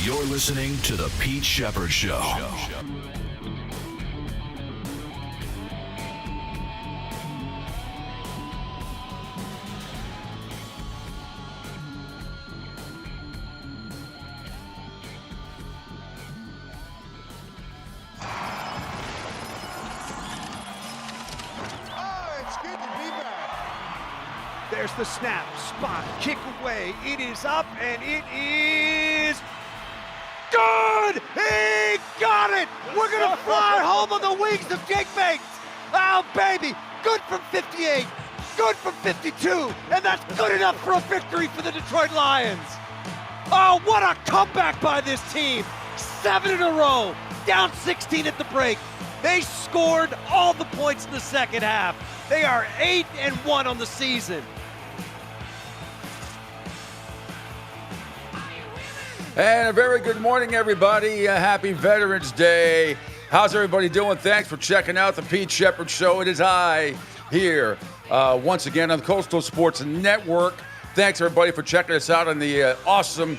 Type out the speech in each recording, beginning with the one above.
You're listening to The Pete Sheppard Show. There's the snap, spot, kick away. It is up, and it is good! He got it! We're gonna fly home on the wings of Jake Bates! Oh, baby! Good from 58, good from 52, and that's good enough for a victory for the Detroit Lions! Oh, what a comeback by this team! 7 in a row, down 16 at the break. They scored all the points in the second half. They are 8-1 on the season. And a very good morning, everybody. Happy Veterans Day. How's everybody doing? Thanks for checking out the Pete Sheppard Show. It is I here once again on the Coastal Sports Network. Thanks, everybody, for checking us out on the awesome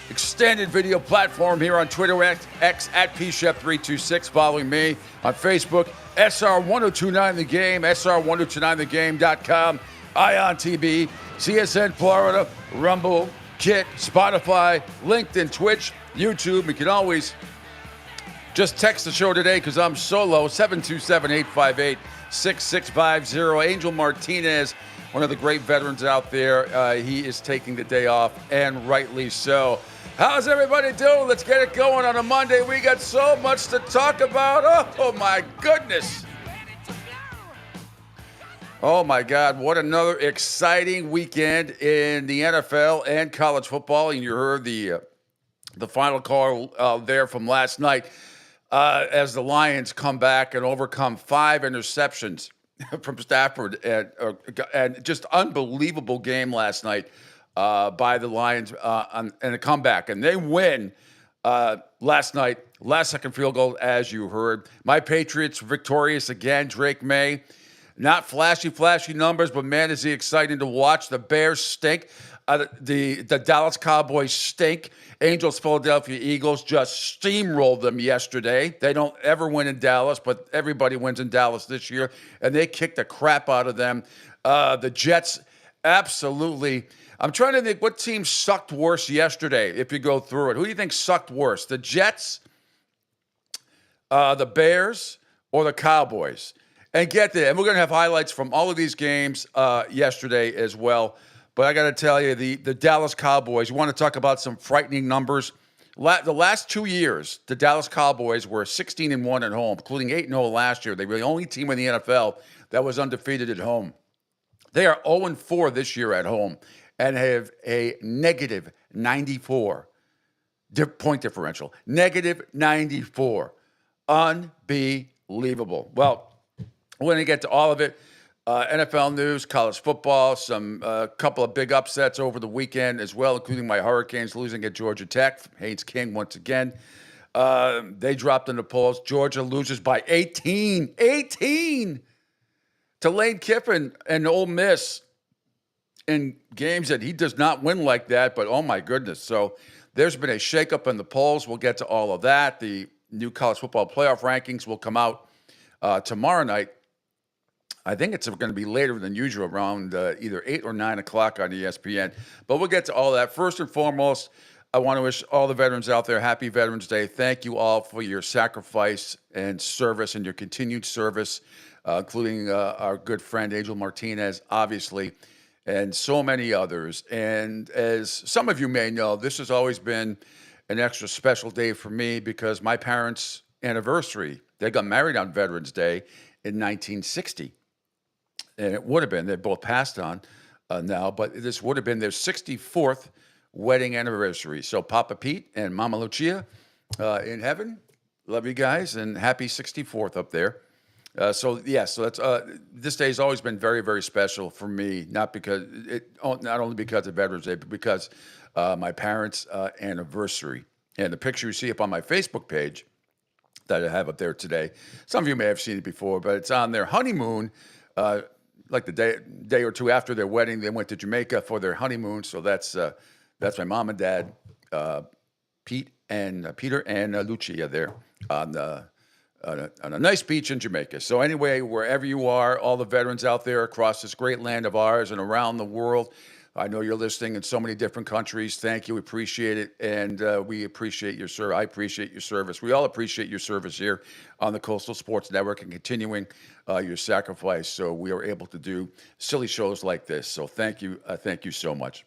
extended video platform here on Twitter, X at PShep326. Following me on Facebook, SR1029 The Game, SR1029TheGame.com, Ion TV, CSN Florida, Rumble, Kit, Spotify, LinkedIn, Twitch, YouTube. You can always just text the show today because I'm solo, 727-858-6650. Angel Martinez, one of the great veterans out there. He is taking the day off, and rightly so. How's everybody doing? Let's get it going on a Monday. We got so much to talk about. Oh my goodness. Oh, my God, what another exciting weekend in the NFL and college football. And you heard the final call there from last night as the Lions come back and overcome 5 interceptions from Sheppard. And just unbelievable game last night by the Lions and a comeback. And they win last night, last-second field goal, as you heard. My Patriots victorious again, Drake May. Not flashy numbers, but man, is he exciting to watch. The Bears stink. The Dallas Cowboys stink. Angels, Philadelphia Eagles just steamrolled them yesterday. They don't ever win in Dallas, but everybody wins in Dallas this year, and they kicked the crap out of them. The Jets, absolutely. I'm trying to think what team sucked worse yesterday, if you go through it. Who do you think sucked worse? The Jets, the Bears, or the Cowboys? And get there. And we're going to have highlights from all of these games yesterday as well. But I got to tell you, the Dallas Cowboys, you want to talk about some frightening numbers. The last 2 years, the Dallas Cowboys were 16-1 at home, including 8-0 last year. They were the only team in the NFL that was undefeated at home. They are 0-4 this year at home and have a negative 94 point differential. Negative 94. Unbelievable. Well, we're going to get to all of it. NFL news, college football, some couple of big upsets over the weekend as well, including my Hurricanes losing at Georgia Tech. Haynes King once again. They dropped in the polls. Georgia loses by 18 to Lane Kiffin and Ole Miss in games that he does not win like that. But, oh, my goodness. So there's been a shakeup in the polls. We'll get to all of that. The new college football playoff rankings will come out tomorrow night. I think it's going to be later than usual, around either 8 or 9 o'clock on ESPN. But we'll get to all that. First and foremost, I want to wish all the veterans out there happy Veterans Day. Thank you all for your sacrifice and service and your continued service, including our good friend Angel Martinez, obviously, and so many others. And as some of you may know, this has always been an extra special day for me because my parents' anniversary, they got married on Veterans Day in 1960. And it would have been, they both passed on now, but this would have been their 64th wedding anniversary. So Papa Pete and Mama Lucia in heaven, love you guys, and happy 64th up there. So that's this day has always been very, very special for me, not only because of Veterans Day, but because my parents' anniversary. And the picture you see up on my Facebook page that I have up there today, some of you may have seen it before, but it's on their honeymoon. Like the day or two after their wedding, they went to Jamaica for their honeymoon. So that's my mom and dad, Peter and Lucia there on a nice beach in Jamaica. So anyway, wherever you are, all the veterans out there across this great land of ours and around the world, I know you're listening in so many different countries. Thank you. We appreciate it. And we appreciate your service. I appreciate your service. We all appreciate your service here on the Coastal Sports Network and continuing your sacrifice so we are able to do silly shows like this. So thank you. Thank you so much.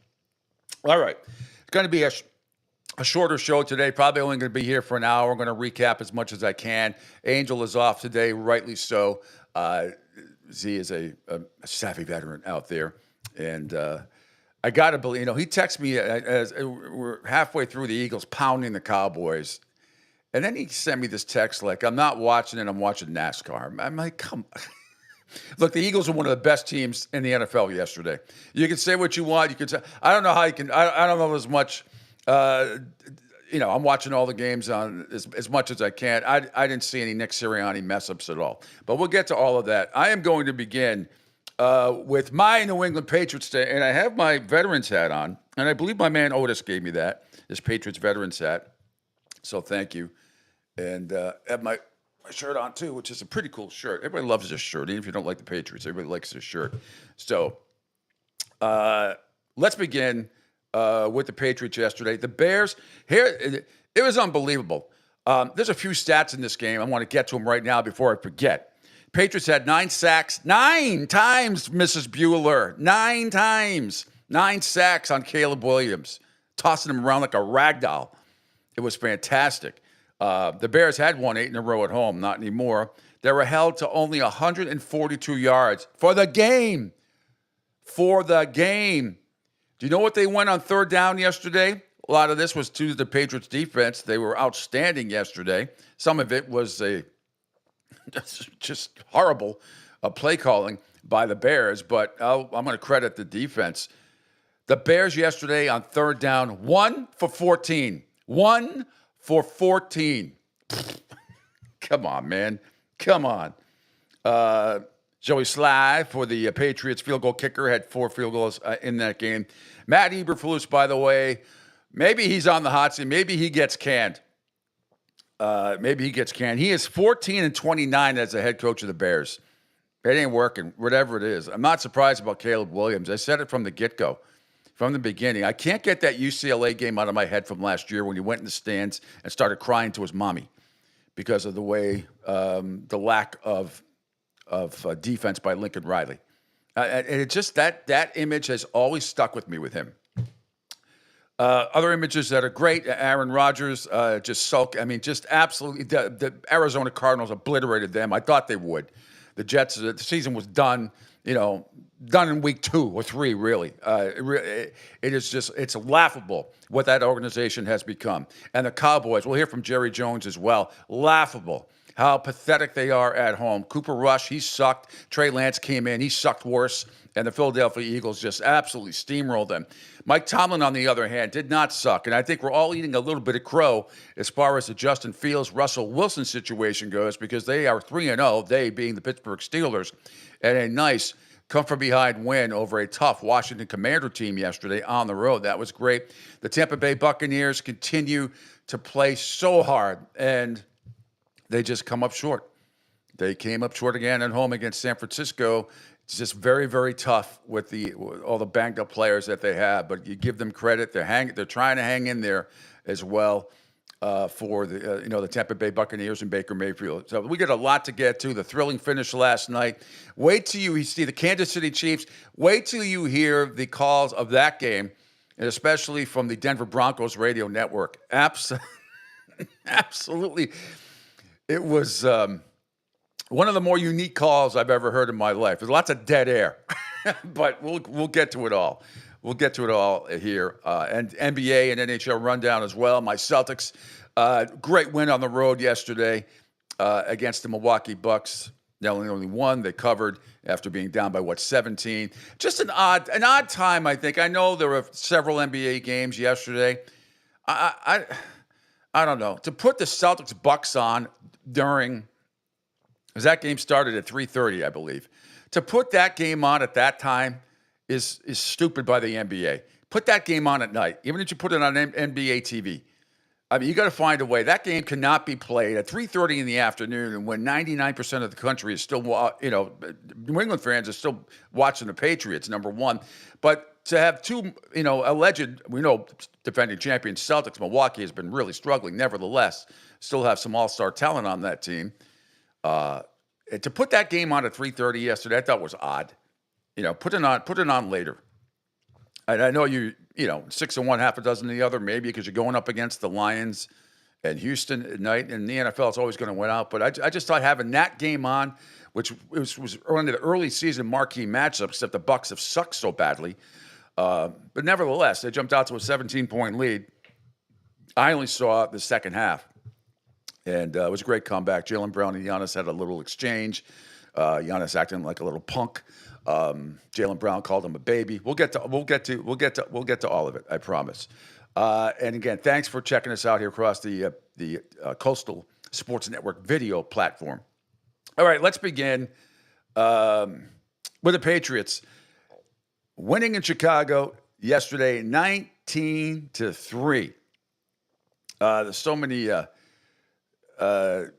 All right. It's going to be a shorter show today, probably only going to be here for an hour. I'm going to recap as much as I can. Angel is off today, rightly so. Z is a savvy veteran out there. And I got to believe, he texted me as we're halfway through the Eagles pounding the Cowboys. And then he sent me this text like, I'm not watching it, I'm watching NASCAR. I'm like, come on. Look, the Eagles are one of the best teams in the NFL yesterday. You can say what you want. You can say, I don't know how you can, I don't know as much. I'm watching all the games on as much as I can. I didn't see any Nick Sirianni mess-ups at all. But we'll get to all of that. I am going to begin with my New England Patriots Day, and I have my Veterans hat on, and I believe my man Otis gave me this Patriots Veterans hat. So thank you. And I have my shirt on, too, which is a pretty cool shirt. Everybody loves this shirt, even if you don't like the Patriots. Everybody likes this shirt. So let's begin with the Patriots yesterday. The Bears, here, it was unbelievable. There's a few stats in this game. I want to get to them right now before I forget. Patriots had 9 sacks. 9 times, Mrs. Bueller. 9 times. 9 sacks on Caleb Williams. Tossing him around like a rag doll. It was fantastic. The Bears had won 8 in a row at home. Not anymore. They were held to only 142 yards for the game. For the game. Do you know what they went on third down yesterday? A lot of this was to the Patriots defense. They were outstanding yesterday. Some of it was just horrible play calling by the Bears, but I'm going to credit the defense. The Bears yesterday on third down, 1 for 14. 1 for 14. Come on, man. Come on. Joey Sly for the Patriots field goal kicker had 4 field goals in that game. Matt Eberflus, by the way, maybe he's on the hot seat. Maybe he gets canned. He is 14-29 as the head coach of the Bears. It ain't working, whatever it is. I'm not surprised about Caleb Williams. I said it from the get-go, from the beginning. I can't get that UCLA game out of my head from last year when he went in the stands and started crying to his mommy because of the way, the lack of defense by Lincoln Riley. And it just, that image has always stuck with me with him. Other images that are great, Aaron Rodgers just sulk. I mean, just absolutely, the Arizona Cardinals obliterated them. I thought they would. The Jets, the season was done, done in week 2 or 3, really. It is just, it's laughable what that organization has become. And the Cowboys, we'll hear from Jerry Jones as well, laughable. How pathetic they are at home. Cooper Rush, he sucked. Trey Lance came in, he sucked worse. And the Philadelphia Eagles just absolutely steamrolled them. Mike Tomlin, on the other hand, did not suck. And I think we're all eating a little bit of crow as far as the Justin Fields, Russell Wilson situation goes, because they are 3-0, they being the Pittsburgh Steelers, and a nice come-from-behind win over a tough Washington Commander team yesterday on the road. That was great. The Tampa Bay Buccaneers continue to play so hard, and they just come up short. They came up short again at home against San Francisco. It's just very, very tough with all the banged up players that they have. But you give them credit; they're trying to hang in there as well for the Tampa Bay Buccaneers and Baker Mayfield. So we got a lot to get to. The thrilling finish last night. Wait till you see the Kansas City Chiefs. Wait till you hear the calls of that game, and especially from the Denver Broncos radio network. Absolutely. It was one of the more unique calls I've ever heard in my life. There's lots of dead air, but we'll get to it all. We'll get to it all here. And NBA and NHL rundown as well. My Celtics, great win on the road yesterday against the Milwaukee Bucks. They only won. They covered after being down by 17. Just an odd time, I think. I know there were several NBA games yesterday. I don't know. To put the Celtics Bucks on during, because that game started at 3:30, I believe. To put that game on at that time is stupid by the NBA. Put that game on at night, even if you put it on NBA TV. I mean, you got to find a way. That game cannot be played at 3:30 in the afternoon, and when 99% of the country is still, New England fans are still watching the Patriots. Number one, but to have two, alleged, we know defending champion Celtics, Milwaukee has been really struggling. Nevertheless, still have some all-star talent on that team. To put that game on at 3:30 yesterday, I thought was odd. Put it on later. And I know 6-1, half a dozen the other, maybe because you're going up against the Lions and Houston at night, and the NFL is always going to win out. But I just thought having that game on, which was one of the early season marquee matchups, except the Bucs have sucked so badly. But nevertheless, they jumped out to a 17-point lead. I only saw the second half, and it was a great comeback. Jaylen Brown and Giannis had a little exchange. Giannis acting like a little punk. Jaylen Brown called him a baby. We'll get to all of it, I promise. And again, thanks for checking us out here across the Coastal Sports Network video platform. All right, let's begin with the Patriots winning in Chicago yesterday, 19-3. There's so many.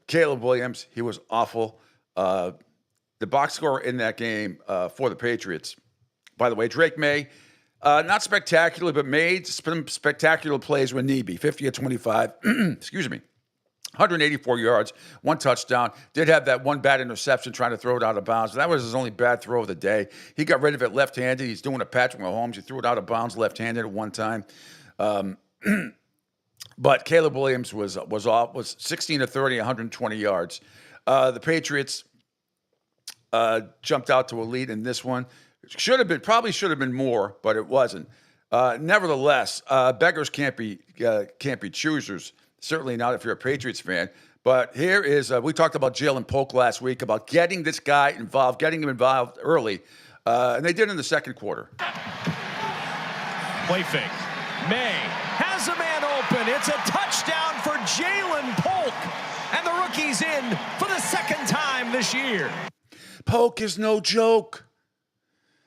Caleb Williams, he was awful. The box score in that game for the Patriots, by the way, Drake May, not spectacular, but made some spectacular plays when need be. 50 of 25, excuse me, 184 yards, one touchdown. Did have that one bad interception trying to throw it out of bounds. That was his only bad throw of the day. He got rid of it left-handed. He's doing a Patrick Mahomes. He threw it out of bounds left-handed at one time. But Caleb Williams was 16 of 30, 120 yards. The Patriots jumped out to a lead in this one. Probably should have been more, but it wasn't. Nevertheless, beggars can't be choosers. Certainly not if you're a Patriots fan. But here is we talked about Jalen Polk last week about getting this guy involved, getting him involved early, and they did in the second quarter. Play fake. May has a man open. It's a touchdown for Jalen Polk, and the rookie's in for the second time this year. Polk is no joke.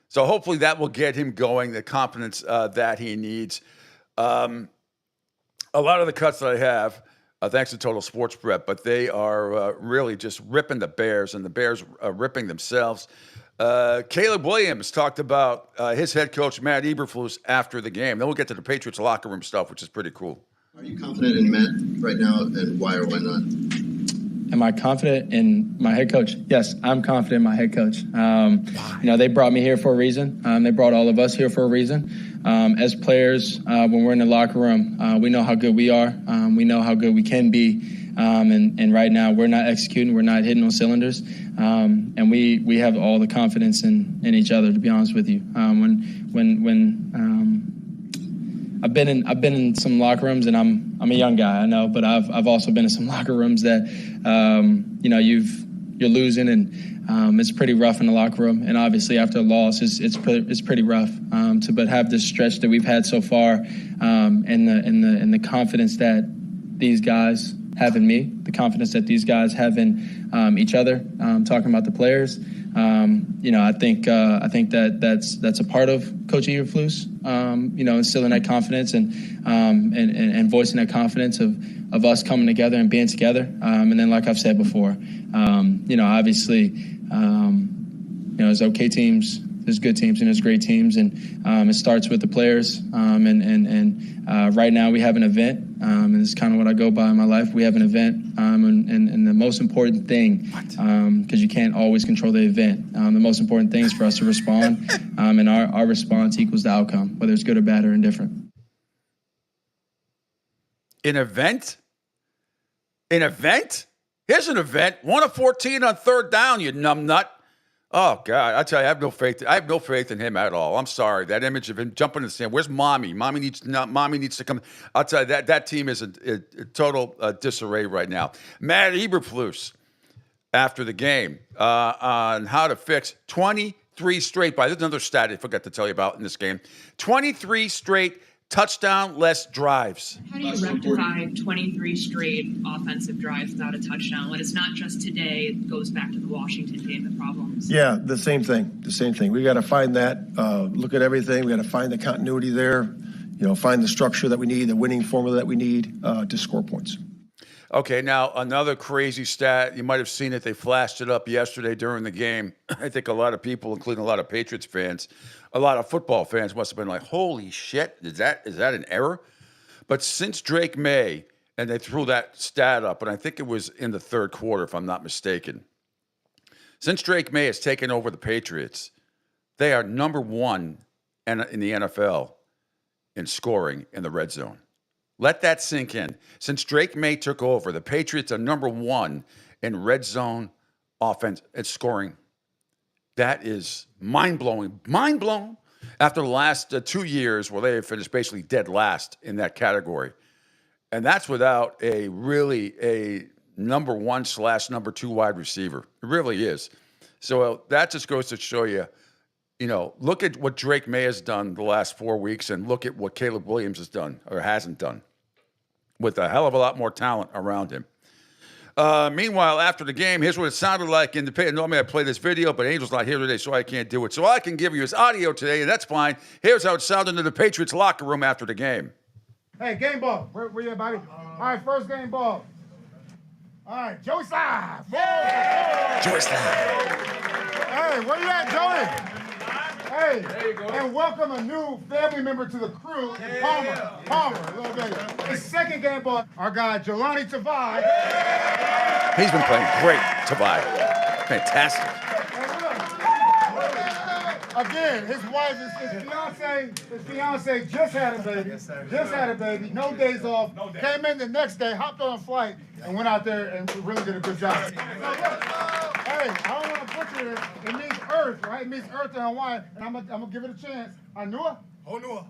So hopefully that will get him going, the confidence that he needs. A lot of the cuts that I have, thanks to Total Sports Prep, but they are really just ripping the Bears, and the Bears are ripping themselves. Caleb Williams talked about his head coach, Matt Eberflus, after the game. Then we'll get to the Patriots locker room stuff, which is pretty cool. Are you confident in Matt right now, and why or why not? Am I confident in my head coach? Yes, I'm confident in my head coach. They brought me here for a reason. They brought all of us here for a reason. As players, when we're in the locker room, we know how good we are. We know how good we can be. And right now, we're not executing. We're not hitting on cylinders. And we have all the confidence in each other, to be honest with you. I've been in some locker rooms, and I'm a young guy, I know, but I've also been in some locker rooms that you're losing, and it's pretty rough in the locker room. And obviously after a loss, it's pretty rough. But have this stretch that we've had so far, and the confidence that these guys have in me, the confidence that these guys have in each other. Talking about the players. I think that's a part of Coach Eberflus. Instilling that confidence and voicing that confidence of us coming together and being together. And then, like I've said before, obviously, there's okay teams, there's good teams, and there's great teams, and it starts with the players. Right now we have an event, and it's kind of what I go by in my life. We have an event, and the most important thing, because you can't always control the event, the most important thing is for us to respond, and our response equals the outcome, whether it's good or bad or indifferent. An event? Here's an event. 1 of 14 on third down, you numbnut. Oh, God, I tell you, I have no faith in him at all. I'm sorry. That image of him jumping in the sand. Where's Mommy? Mommy needs to come. I'll tell you, that team is in total disarray right now. Matt Eberflus, after the game, on how to fix 23 straight, there's another stat I forgot to tell you about in this game, 23 straight touchdown-less drives. How do you rectify 23 straight offensive drives without a touchdown when it's not just today, it goes back to the Washington game, the problems? Yeah, the same thing. We got to find that, look at everything. We got to find the continuity there. find the structure that we need, the winning formula that we need to score points. Okay, now another crazy stat. You might have seen it. They flashed it up yesterday during the game. I think a lot of people, including a lot of Patriots fans, a lot of football fans must have been like, holy shit, is that an error? But since Drake May, and they threw that stat up, and I think it was in the third quarter, if I'm not mistaken. Since Drake May has taken over the Patriots, they are number one in the NFL in scoring in the red zone. Let that sink in. Since Drake May took over, the Patriots are number one in red zone offense and scoring. That is mind-blowing. Mind blown after the last 2 years where they have finished basically dead last in that category. And that's without a number one / number two wide receiver. It really is. So that just goes to show you, look at what Drake May has done the last 4 weeks and look at what Caleb Williams has done or hasn't done with a hell of a lot more talent around him. Meanwhile, after the game, here's what it sounded like in the pit. Normally I play this video, but Angel's not here today, so I can't do it. So all I can give you is audio today, and that's fine. Here's how it sounded in the Patriots locker room after the game. Hey, game ball. Where you at, Bobby? All right, first game ball. All right, Joey Slide. Joey Slide. Hey, where you at, Joey? Hey, there you go. And welcome a new family member to the crew, Palmer, a little bit. His second game ball, our guy, Jelani Tavai. He's been playing great, Tavai. Fantastic. Again, his wife, his fiance just had a baby. Just had a baby. No days off. Came in the next day, hopped on a flight, and went out there and really did a good job. So look, hey, I don't want to butcher it. It means earth, right? It means earth in Hawaiian, and I'm gonna give it a chance. Anua? Honua.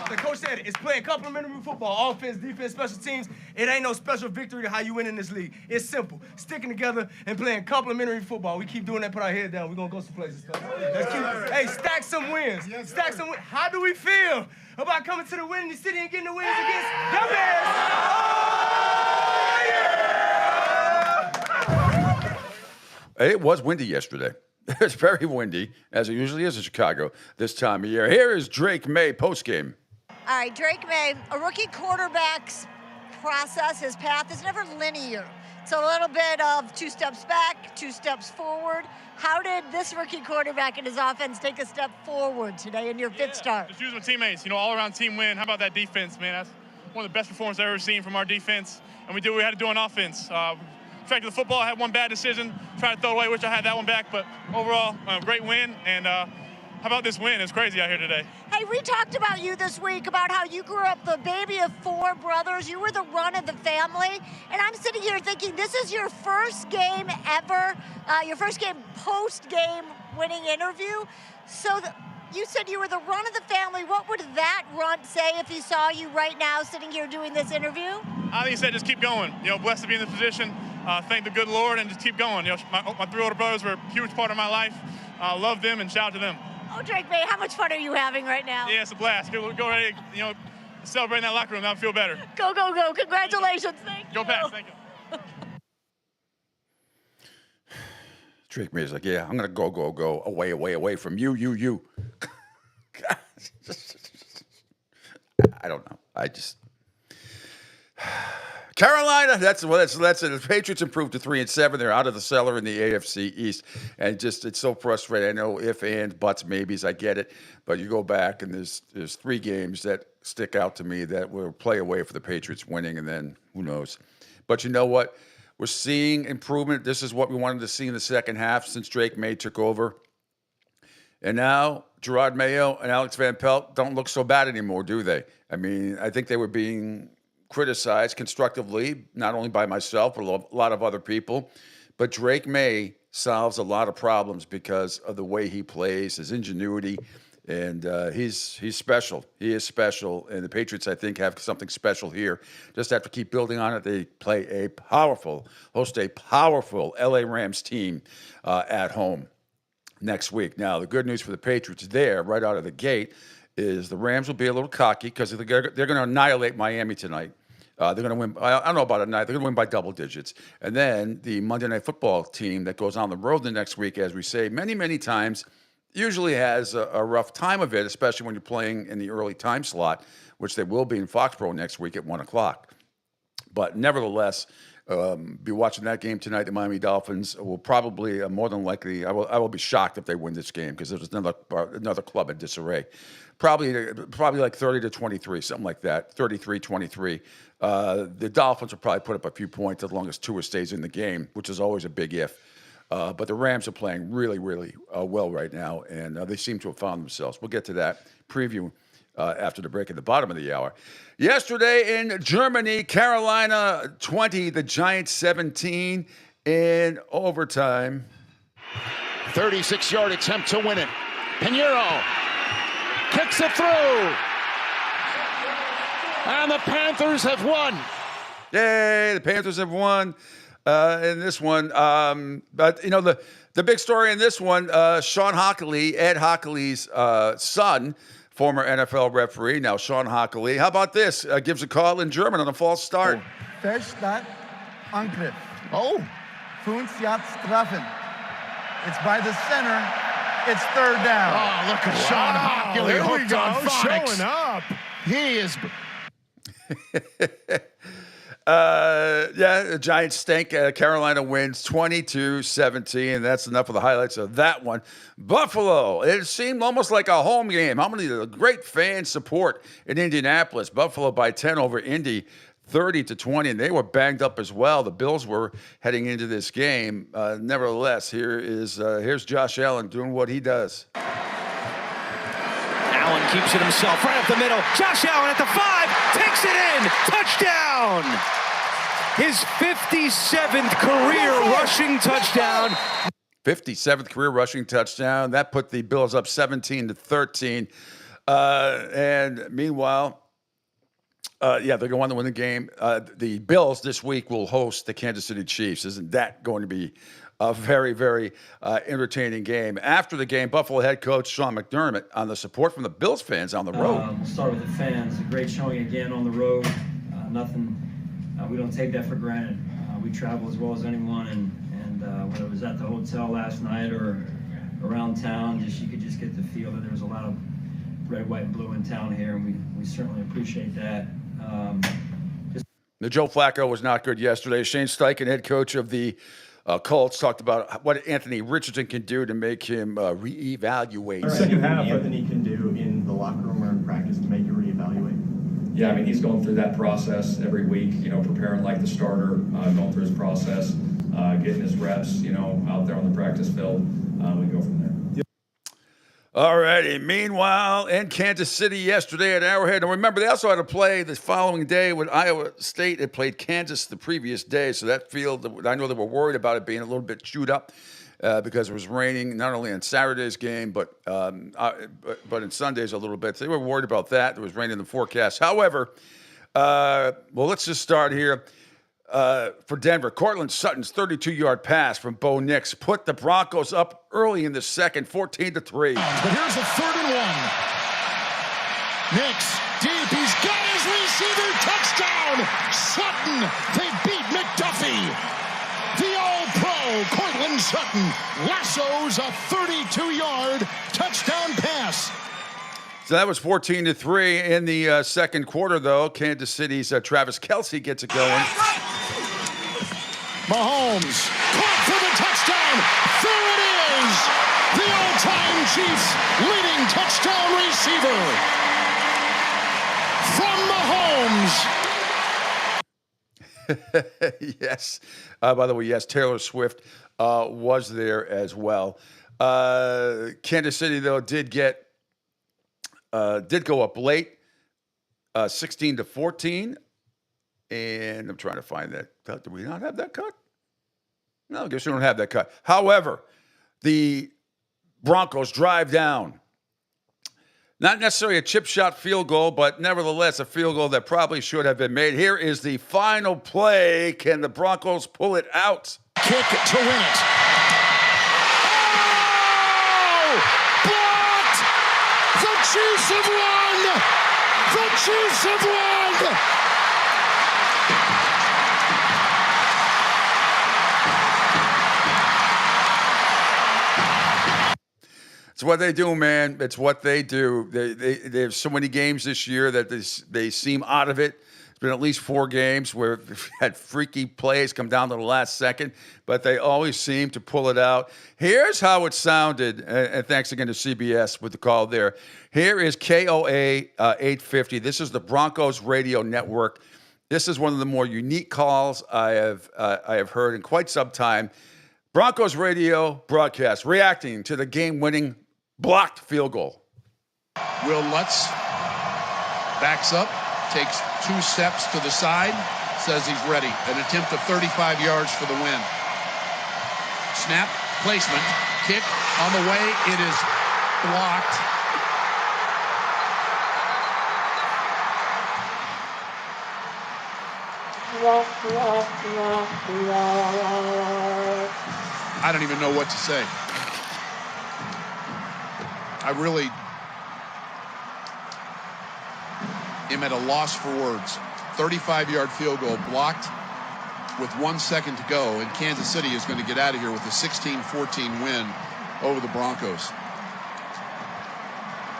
The coach said it. It's playing complementary football, offense, defense, special teams. It ain't no special victory to how you win in this league. It's simple. Sticking together and playing complementary football. We keep doing that, put our head down. We're going to go some places. Hey, stack some wins. Stack some wins. How do we feel about coming to the winning city and getting the wins against the Bears? It was windy yesterday. It's very windy, as it usually is in Chicago this time of year. Here is Drake May postgame. All right, Drake May, a rookie quarterback's process, his path is never linear. It's a little bit of 2 steps back, 2 steps forward. How did this rookie quarterback and his offense take a step forward today in your fifth start? Just using my teammates, all-around team win. How about that defense, man? That's one of the best performances I've ever seen from our defense. And we did what we had to do on offense. Affected the football. I had one bad decision, tried to throw it away, wish I had that one back, but overall, great win, and how about this win? It's crazy out here today. Hey, we talked about you this week, about how you grew up the baby of 4 brothers. You were the run of the family, and I'm sitting here thinking this is your first game ever, your first game post-game winning interview. So you said you were the run of the family. What would that runt say if he saw you right now sitting here doing this interview? I think he said just keep going. Blessed to be in this position. Thank the good Lord and just keep going. My 3 older brothers were a huge part of my life. Love them and shout out to them. Oh, Drake May, how much fun are you having right now? Yeah, it's a blast. Go ready, celebrate in that locker room. That'll feel better. Go, go, go. Congratulations. Thank you. Go Pats. Thank you. Drake May's like, yeah, I'm going to go away from you. I don't know. Carolina, that's it. The Patriots improved to 3-7. They're out of the cellar in the AFC East, and it's so frustrating. I know if, and, buts, maybes. I get it, but you go back and there's 3 games that stick out to me that will play away for the Patriots winning, and then who knows? But you know what? We're seeing improvement. This is what we wanted to see in the second half since Drake May took over, and now Gerard Mayo and Alex Van Pelt don't look so bad anymore, do they? I mean, I think they were being criticized constructively, not only by myself, but a lot of other people. But Drake May solves a lot of problems because of the way he plays, his ingenuity, and he's special. He is special, and the Patriots, I think, have something special here. Just have to keep building on it. They host a powerful LA Rams team at home next week. Now, the good news for the Patriots there, right out of the gate, is the Rams will be a little cocky because they're going to annihilate Miami tonight. They're going to win. I don't know about a night. They're going to win by double digits. And then the Monday Night Football team that goes on the road the next week, as we say many, many times, usually has a rough time of it, especially when you're playing in the early time slot, which they will be in Foxborough next week at 1 o'clock. But nevertheless, be watching that game tonight. The Miami Dolphins will probably, more than likely, I will be shocked if they win this game because there's another club in disarray. Probably like 30-23, something like that, 33-23. The Dolphins will probably put up a few points as long as Tua stays in the game, which is always a big if. But the Rams are playing really, really well right now, and they seem to have found themselves. We'll get to that preview after the break at the bottom of the hour. Yesterday in Germany, Carolina 20, the Giants 17 in overtime. 36-yard attempt to win it. Pinheiro kicks it through. And the Panthers have won. Yay, the Panthers have won in this one. But, you know, the big story in this one, Sean Hockley, Ed Hockley's son, former NFL referee, now Sean Hockley. How about this? Gives a call in German on a false start. Fehlstart, Angriff. Oh. 5 Yards treffen. It's by the center. It's third down. Oh, look at Sean Hockley There we hooked go, on phonics. showing up. He is... Yeah, the Giants stink. Carolina wins 22-17. That's enough of the highlights of that one. Buffalo, it seemed almost like a home game. How many great fan support in Indianapolis? Buffalo by 10 over Indy, 30-20, and they were banged up as well. The Bills were heading into this game. Nevertheless, here's Josh Allen doing what he does. Allen keeps it himself right up the middle. Josh Allen at the 5, takes it in, touchdown! His 57th career rushing touchdown. 57th career rushing touchdown. That put the Bills up 17-13. And meanwhile, they're going to win the game. The Bills this week will host the Kansas City Chiefs. Isn't that going to be a very, very entertaining game? After the game, Buffalo head coach Sean McDermott on the support from the Bills fans on the road. We'll start with the fans. A great showing again on the road. We don't take that for granted. We travel as well as anyone, and whether it was at the hotel last night or around town, you could just get the feel that there was a lot of red, white, and blue in town here, and we certainly appreciate that. The Joe Flacco was not good yesterday. Shane Steichen, head coach of the Colts, talked about what Anthony Richardson can do to make him reevaluate. What do Anthony can do in the locker room or in practice to make you reevaluate? Yeah, I mean, he's going through that process every week, preparing like the starter, going through his process, getting his reps, out there on the practice field. We go from there. All righty. Meanwhile, in Kansas City yesterday at Arrowhead, and remember, they also had to play the following day with Iowa State. It played Kansas the previous day, so that field, I know they were worried about it being a little bit chewed up because it was raining, not only on Saturday's game, but in Sunday's a little bit. So they were worried about that. There was rain in the forecast. However, let's just start here. For Denver, Cortland Sutton's 32-yard pass from Bo Nix put the Broncos up early in the second, 14-3. But here's a 3rd and 1. Nix deep. He's got his receiver. Touchdown. Sutton. They beat McDuffie. The All-Pro Cortland Sutton lassos a 32-yard touchdown pass. So that was 14-3 in the second quarter, though. Kansas City's Travis Kelce gets it going. Mahomes caught for the touchdown. There it is. The all-time Chiefs leading touchdown receiver from Mahomes. Yes. By the way, yes, Taylor Swift was there as well. Kansas City, though, did go up late, 16-14. And I'm trying to find that cut. Do we not have that cut? No, I guess we don't have that cut. However, the Broncos drive down. Not necessarily a chip shot field goal, but nevertheless a field goal that probably should have been made. Here is the final play. Can the Broncos pull it out? Kick to win it. Oh! Blocked! The Chiefs have won! The Chiefs have won! It's what they do, man. It's what they do. They have so many games this year that they seem out of it. It's been at least 4 games where they've had freaky plays come down to the last second, but they always seem to pull it out. Here's how it sounded, and thanks again to CBS with the call there. Here is KOA 850. This is the Broncos Radio Network. This is one of the more unique calls I have heard in quite some time. Broncos radio broadcast reacting to the game-winning blocked field goal. Will Lutz backs up, takes 2 steps to the side, says he's ready. An attempt of 35 yards for the win. Snap, placement, kick on the way. It is blocked. I don't even know what to say. I really am at a loss for words. 35-yard field goal blocked with 1 second to go, and Kansas City is going to get out of here with a 16-14 win over the Broncos.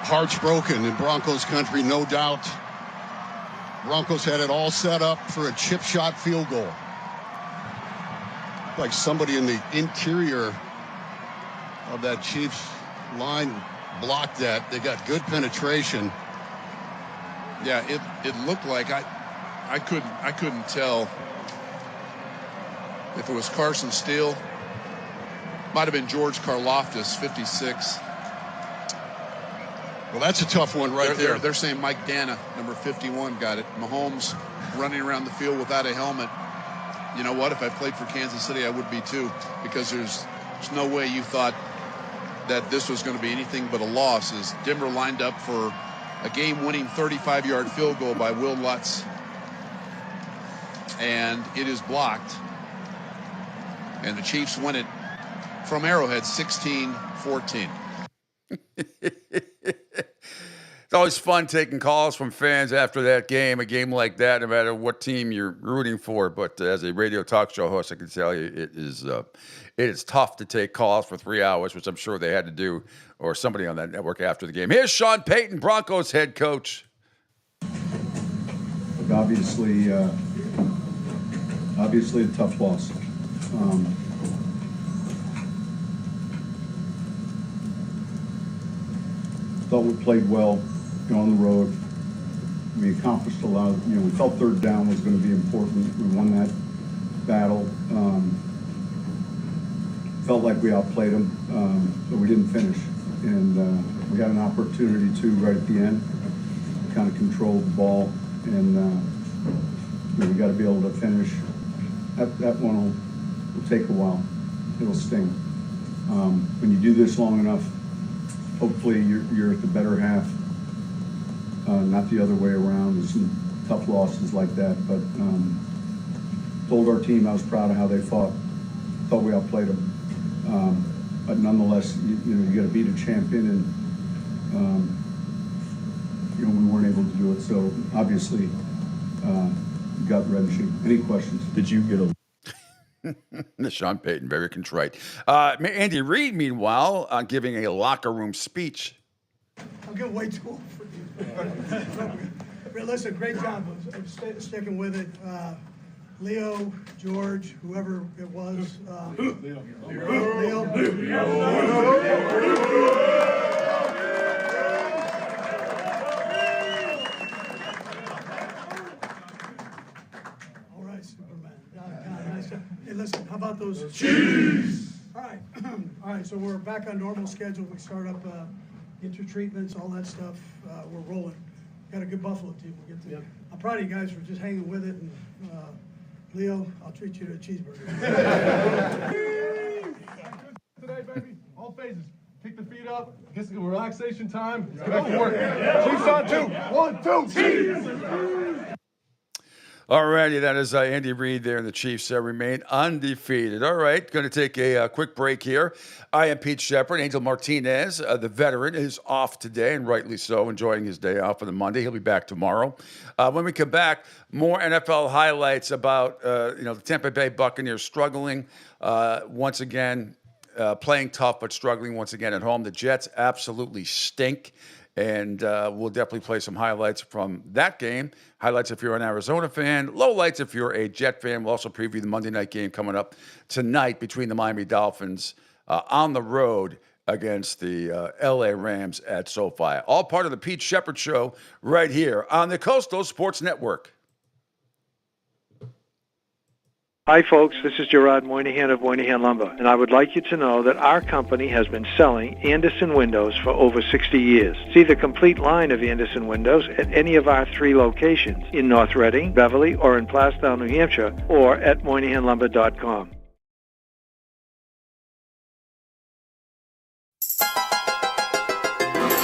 Hearts broken in Broncos country, no doubt. Broncos had it all set up for a chip shot field goal. Like somebody in the interior of that Chiefs line blocked that. They got good penetration. Yeah, it looked like I couldn't tell if it was Carson Steele. Might have been George Karlaftis, 56. Well, that's a tough one right there. They're saying Mike Dana, number 51, got it. Mahomes running around the field without a helmet. You know what? If I played for Kansas City, I would be too, because there's no way you thought that this was going to be anything but a loss, as Denver lined up for a game-winning 35-yard field goal by Will Lutz. And it is blocked. And the Chiefs win it from Arrowhead, 16-14. It's always fun taking calls from fans after that game, a game like that, no matter what team you're rooting for. But as a radio talk show host, I can tell you it is tough to take calls for 3 hours, which I'm sure they had to do, or somebody on that network after the game. Here's Sean Payton, Broncos head coach. Obviously a tough loss. Thought we played well on the road. We accomplished a lot. We felt third down was going to be important. We won that battle. Felt like we outplayed them, but we didn't finish. And we had an opportunity to right at the end, kind of control the ball, and we got to be able to finish. That one will take a while. It'll sting. When you do this long enough, hopefully you're at the better half, not the other way around. There's some tough losses like that, but told our team I was proud of how they fought. Thought we outplayed them, but nonetheless, you got to beat a champion, and we weren't able to do it. So obviously, gut wrenching. Any questions? Did you get a? Sean Payton, very contrite. Andy Reid, meanwhile, giving a locker room speech. I'm getting way too old for you. Listen, great job of sticking with it. Leo, George, whoever it was. Leo. All right, Superman. Nice job. Hey, listen, how about those Chiefs? All right, so we're back on normal schedule. We start up intertreatments, all that stuff. We're rolling. Got a good Buffalo team. We'll get to. I'm proud of you guys for just hanging with it. And Leo, I'll treat you to a cheeseburger. Today, baby, all phases. Kick the feet up. Get some relaxation time. Let's get back to work. Chiefs on 2. 1, 2. All righty, that is Andy Reid there, and the Chiefs remain undefeated. All right, going to take a quick break here. I am Pete Sheppard. Angel Martinez, the veteran, is off today, and rightly so, enjoying his day off on the Monday. He'll be back tomorrow. When we come back, more NFL highlights about the Tampa Bay Buccaneers struggling once again. playing tough but struggling once again at home. The Jets absolutely stink, and we'll definitely play some highlights from that game. Highlights if you're an Arizona fan, lowlights if you're a Jet fan. We'll also preview the Monday night game coming up tonight between the Miami Dolphins on the road against the LA Rams at SoFi. All part of the Pete Sheppard Show right here on the Coastal Sports Network. Hi, folks. This is Gerard Moynihan of Moynihan Lumber, and I would like you to know that our company has been selling Anderson windows for over 60 years. See the complete line of Anderson windows at any of our 3 locations in North Reading, Beverly, or in Plastown, New Hampshire, or at MoynihanLumber.com.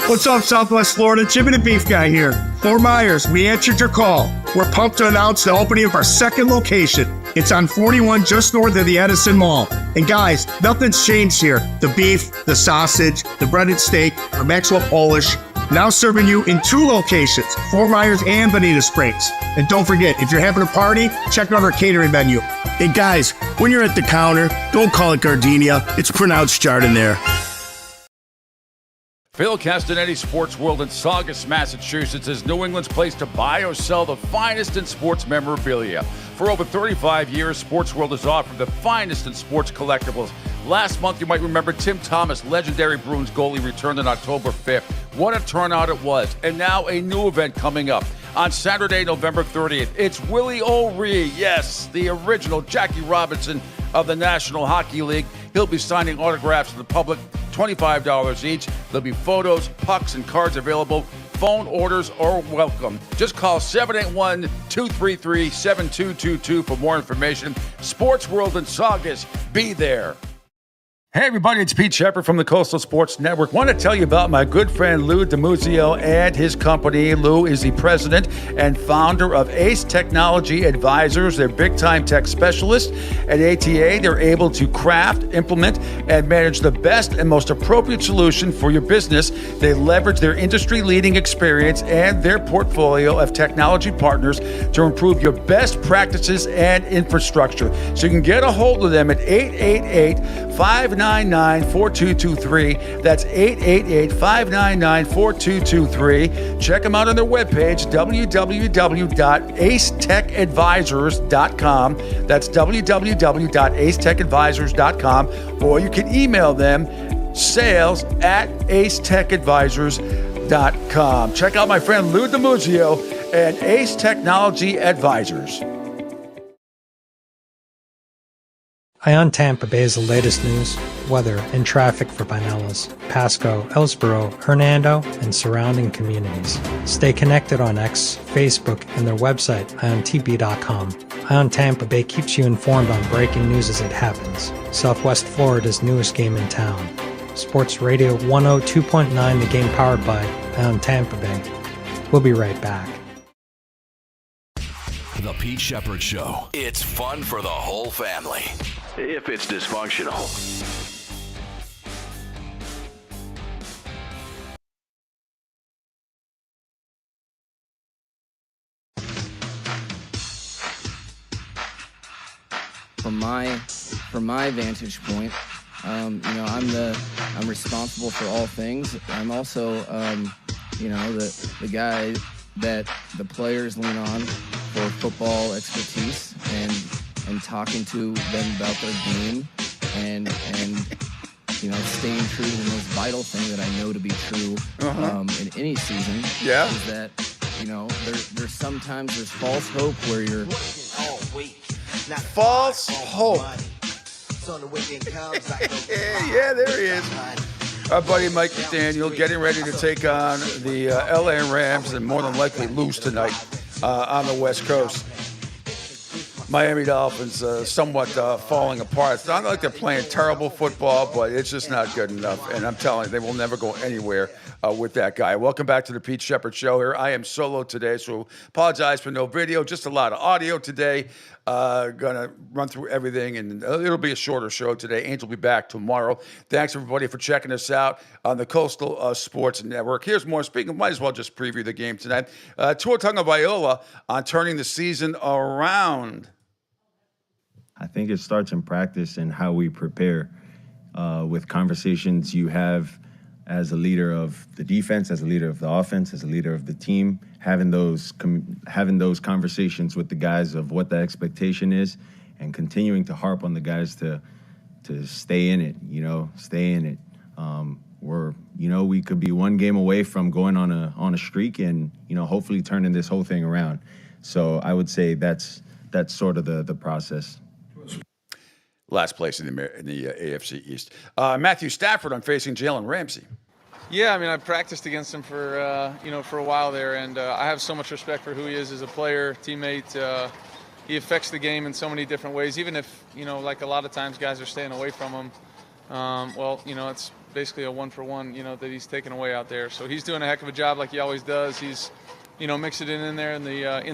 What's up, Southwest Florida? Jimmy the Beef Guy here. Fort Myers, we answered your call. We're pumped to announce the opening of our second location. It's on 41 just north of the Edison Mall. And guys, nothing's changed here. The beef, the sausage, the breaded steak, our Maxwell Polish. Now serving you in 2 locations, Fort Myers and Bonita Springs. And don't forget, if you're having a party, check out our catering menu. Hey guys, when you're at the counter, don't call it gardenia. It's pronounced Jardiniere. Phil Castanetti, Sports World in Saugus, Massachusetts, is New England's place to buy or sell the finest in sports memorabilia. For over 35 years, Sports World has offered the finest in sports collectibles. Last month, you might remember Tim Thomas, legendary Bruins goalie, returned on October 5th. What a turnout it was. And now a new event coming up. On Saturday, November 30th, it's Willie O'Ree, yes, the original Jackie Robinson of the National Hockey League. He'll be signing autographs to the public, $25 each. There'll be photos, pucks, and cards available. Phone orders are welcome. Just call 781-233-7222 for more information. Sports World in Saugus. Be there. Hey everybody, it's Pete Sheppard from the Coastal Sports Network. Want to tell you about my good friend Lou DiMuzio and his company. Lou is the president and founder of Ace Technology Advisors. They're big-time tech specialists. At ATA, they're able to craft, implement, and manage the best and most appropriate solution for your business. They leverage their industry-leading experience and their portfolio of technology partners to improve your best practices and infrastructure. So you can get a hold of them at 888-599-4223. That's 888-599-4223. Check them out on their webpage, www.acetechadvisors.com. That's www.acetechadvisors.com. Or you can email them, sales@acetechadvisors.com. Check out my friend Lou DiMuzio and Ace Technology Advisors. Ion Tampa Bay is the latest news, weather, and traffic for Pinellas, Pasco, Ellsboro, Hernando, and surrounding communities. Stay connected on X, Facebook, and their website, iontp.com. Ion Tampa Bay keeps you informed on breaking news as it happens. Southwest Florida's newest game in town. Sports Radio 102.9, the game powered by Ion Tampa Bay. We'll be right back. The Pete Sheppard Show. It's fun for the whole family, if it's dysfunctional. From my vantage point, I'm responsible for all things. I'm also, the guy that the players lean on for football expertise and talking to them about their game and staying true to the most vital thing that I know to be true in any season is that there's sometimes there's false hope where you're false hope. Yeah, there he is. Our buddy Mike McDaniel getting ready to take on the LA Rams and more than likely lose tonight on the West Coast. Miami Dolphins somewhat falling apart. It's not like they're playing terrible football, but it's just not good enough. And I'm telling you, they will never go anywhere with that guy. Welcome back to the Pete Sheppard Show here. I am solo today, so apologize for no video, just a lot of audio today. Gonna run through everything, and it'll be a shorter show today. Angel will be back tomorrow. Thanks, everybody, for checking us out on the Coastal Sports Network. Here's more. Speaking, might as well just preview the game tonight. Tua Tagovailoa on turning the season around. I think it starts in practice and how we prepare. with conversations you have as a leader of the defense, as a leader of the offense, as a leader of the team, having those conversations with the guys of what the expectation is, and continuing to harp on the guys to stay in it, stay in it. We could be one game away from going on a streak and, hopefully turning this whole thing around. So I would say that's sort of the process. Last place in the AFC East. Matthew Stafford on facing Jalen Ramsey. Yeah, I mean, I've practiced against him for a while there, and I have so much respect for who he is as a player, teammate. He affects the game in so many different ways, even if, like a lot of times guys are staying away from him. It's basically a one-for-one, that he's taken away out there. So he's doing a heck of a job like he always does. He's, mixing it in there in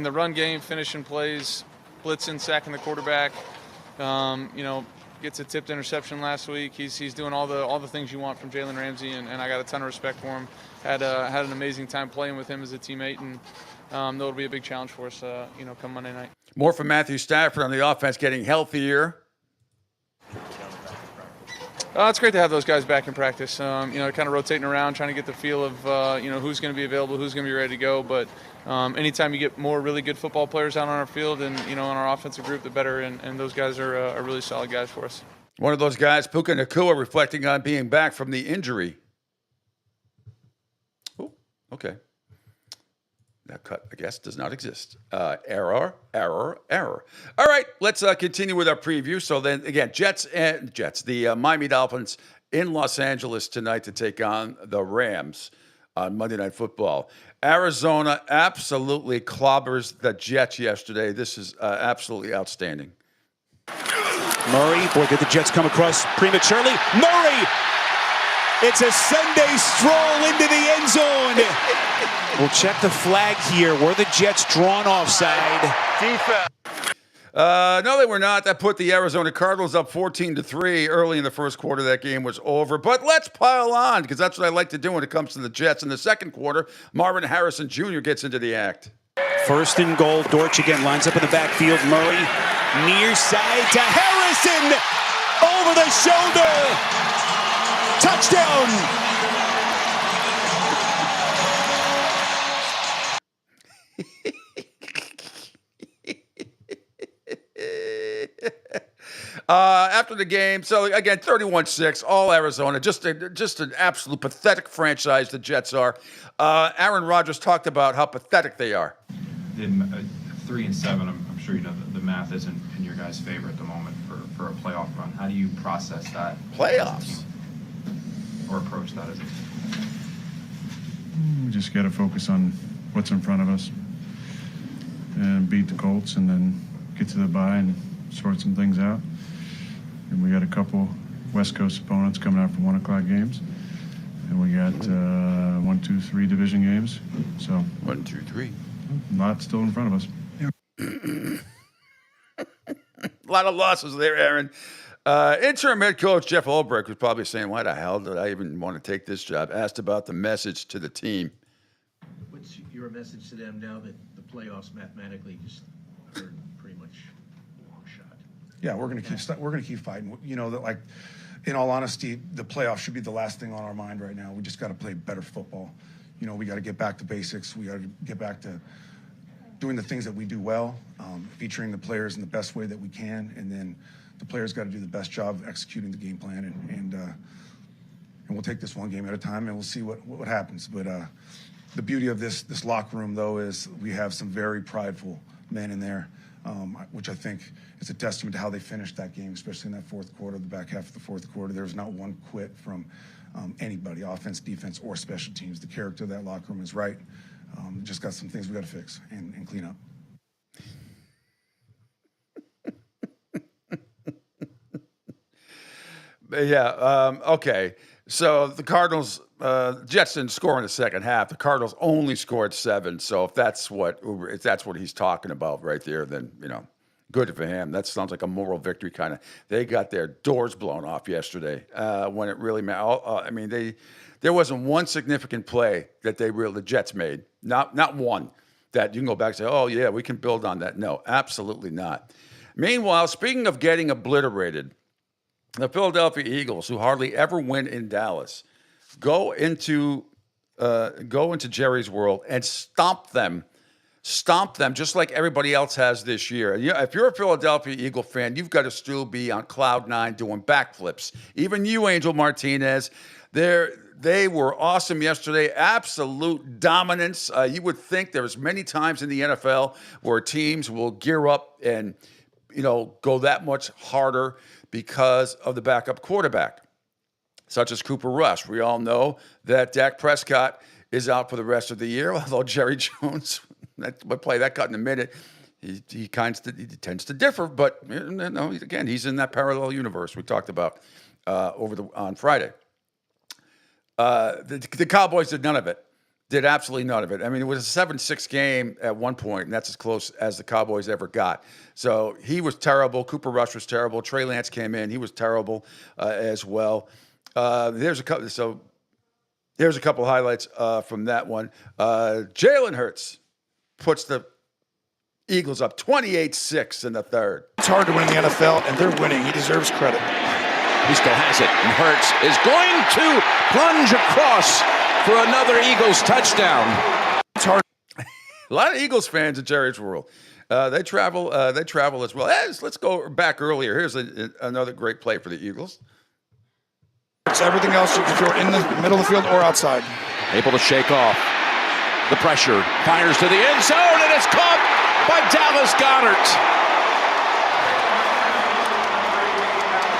the run game, finishing plays, blitzing, sacking the quarterback. Gets a tipped interception last week. He's doing all the things you want from Jalen Ramsey, and I got a ton of respect for him. Had an amazing time playing with him as a teammate, and that'll be a big challenge for us, come Monday night. More from Matthew Stafford on the offense getting healthier. It's great to have those guys back in practice. Kind of rotating around, trying to get the feel of who's going to be available, who's going to be ready to go. But anytime you get more really good football players out on our field and on our offensive group, the better. And those guys are really solid guys for us. One of those guys, Puka Nacua, reflecting on being back from the injury. Oh, okay. That cut, I guess, does not exist. Error. All right, let's continue with our preview. So then, again, Jets, the Miami Dolphins in Los Angeles tonight to take on the Rams on Monday Night Football. Arizona absolutely clobbers the Jets yesterday. This is absolutely outstanding. Murray, boy, did the Jets come across prematurely. Murray! It's a Sunday stroll into the end zone. We'll check the flag here. Were the Jets drawn offside? Defense. No, they were not. That put the Arizona Cardinals up 14-3 early in the first quarter. That game was over. But let's pile on, because that's what I like to do when it comes to the Jets. In the second quarter, Marvin Harrison Jr. gets into the act. First and goal. Dortch again lines up in the backfield. Murray near side to Harrison. Over the shoulder. Touchdown! After the game, so again, 31-6, all Arizona, just an absolute pathetic franchise the Jets are. Aaron Rodgers talked about how pathetic they are. 3-7, I'm sure you know the math isn't in your guys' favor at the moment for a playoff run. How do you process that? Playoffs? Or approach that as a We just got to focus on what's in front of us and beat the Colts and then get to the bye and sort some things out. And we got a couple West Coast opponents coming out for 1 o'clock games. And we got 1, 2, 3 division games. So 1, 2, 3. A lot still in front of us. A lot of losses there, Aaron. Interim head coach Jeff Ulbrich was probably saying, why the hell did I even want to take this job? Asked about the message to the team. What's your message to them now that the playoffs mathematically just are pretty much a long shot? Yeah, we're going to keep fighting. You know, that, like, in all honesty, the playoffs should be the last thing on our mind right now. We just got to play better football. You know, we got to get back to basics. We got to get back to doing the things that we do well, featuring the players in the best way that we can, and then the players got to do the best job of executing the game plan, and we'll take this one game at a time, and we'll see what happens. But the beauty of this locker room, though, is we have some very prideful men in there, which I think is a testament to how they finished that game, especially in that fourth quarter, the back half of the fourth quarter. There was not one quit from anybody, offense, defense, or special teams. The character of that locker room is right. Just got some things we got to fix and clean up. Yeah, okay. So the Cardinals, Jets didn't score in the second half. The Cardinals only scored 7. So if that's what he's talking about right there, then, you know, good for him. That sounds like a moral victory kind of. They got their doors blown off yesterday when it really mattered. I mean, there wasn't one significant play that the Jets made. Not one that you can go back and say, oh, yeah, we can build on that. No, absolutely not. Meanwhile, speaking of getting obliterated, the Philadelphia Eagles, who hardly ever win in Dallas, go into Jerry's world and stomp them just like everybody else has this year. If you're a Philadelphia Eagle fan, you've got to still be on cloud nine doing backflips. Even you, Angel Martinez, they were awesome yesterday. Absolute dominance. You would think there's many times in the NFL where teams will gear up and go that much harder because of the backup quarterback, such as Cooper Rush. We all know that Dak Prescott is out for the rest of the year, although Jerry Jones, we'll play that cut in a minute, he tends to differ, but again, he's in that parallel universe we talked about on Friday. The Cowboys did none of it. Did absolutely none of it. I mean, it was a 7-6 game at one point, and that's as close as the Cowboys ever got. So he was terrible. Cooper Rush was terrible. Trey Lance came in. He was terrible as well. Here's a couple highlights from that one. Jalen Hurts puts the Eagles up 28-6 in the third. It's hard to win in the NFL, and they're winning. He deserves credit. He still has it, and Hurts is going to plunge across for another Eagles touchdown. It's hard. A lot of Eagles fans in Jerry's world. They travel as well. Let's go back earlier. Here's another great play for the Eagles. It's everything else you can throw in the middle of the field or outside. Able to shake off the pressure. Fires to the end zone, and it's caught by Dallas Goedert.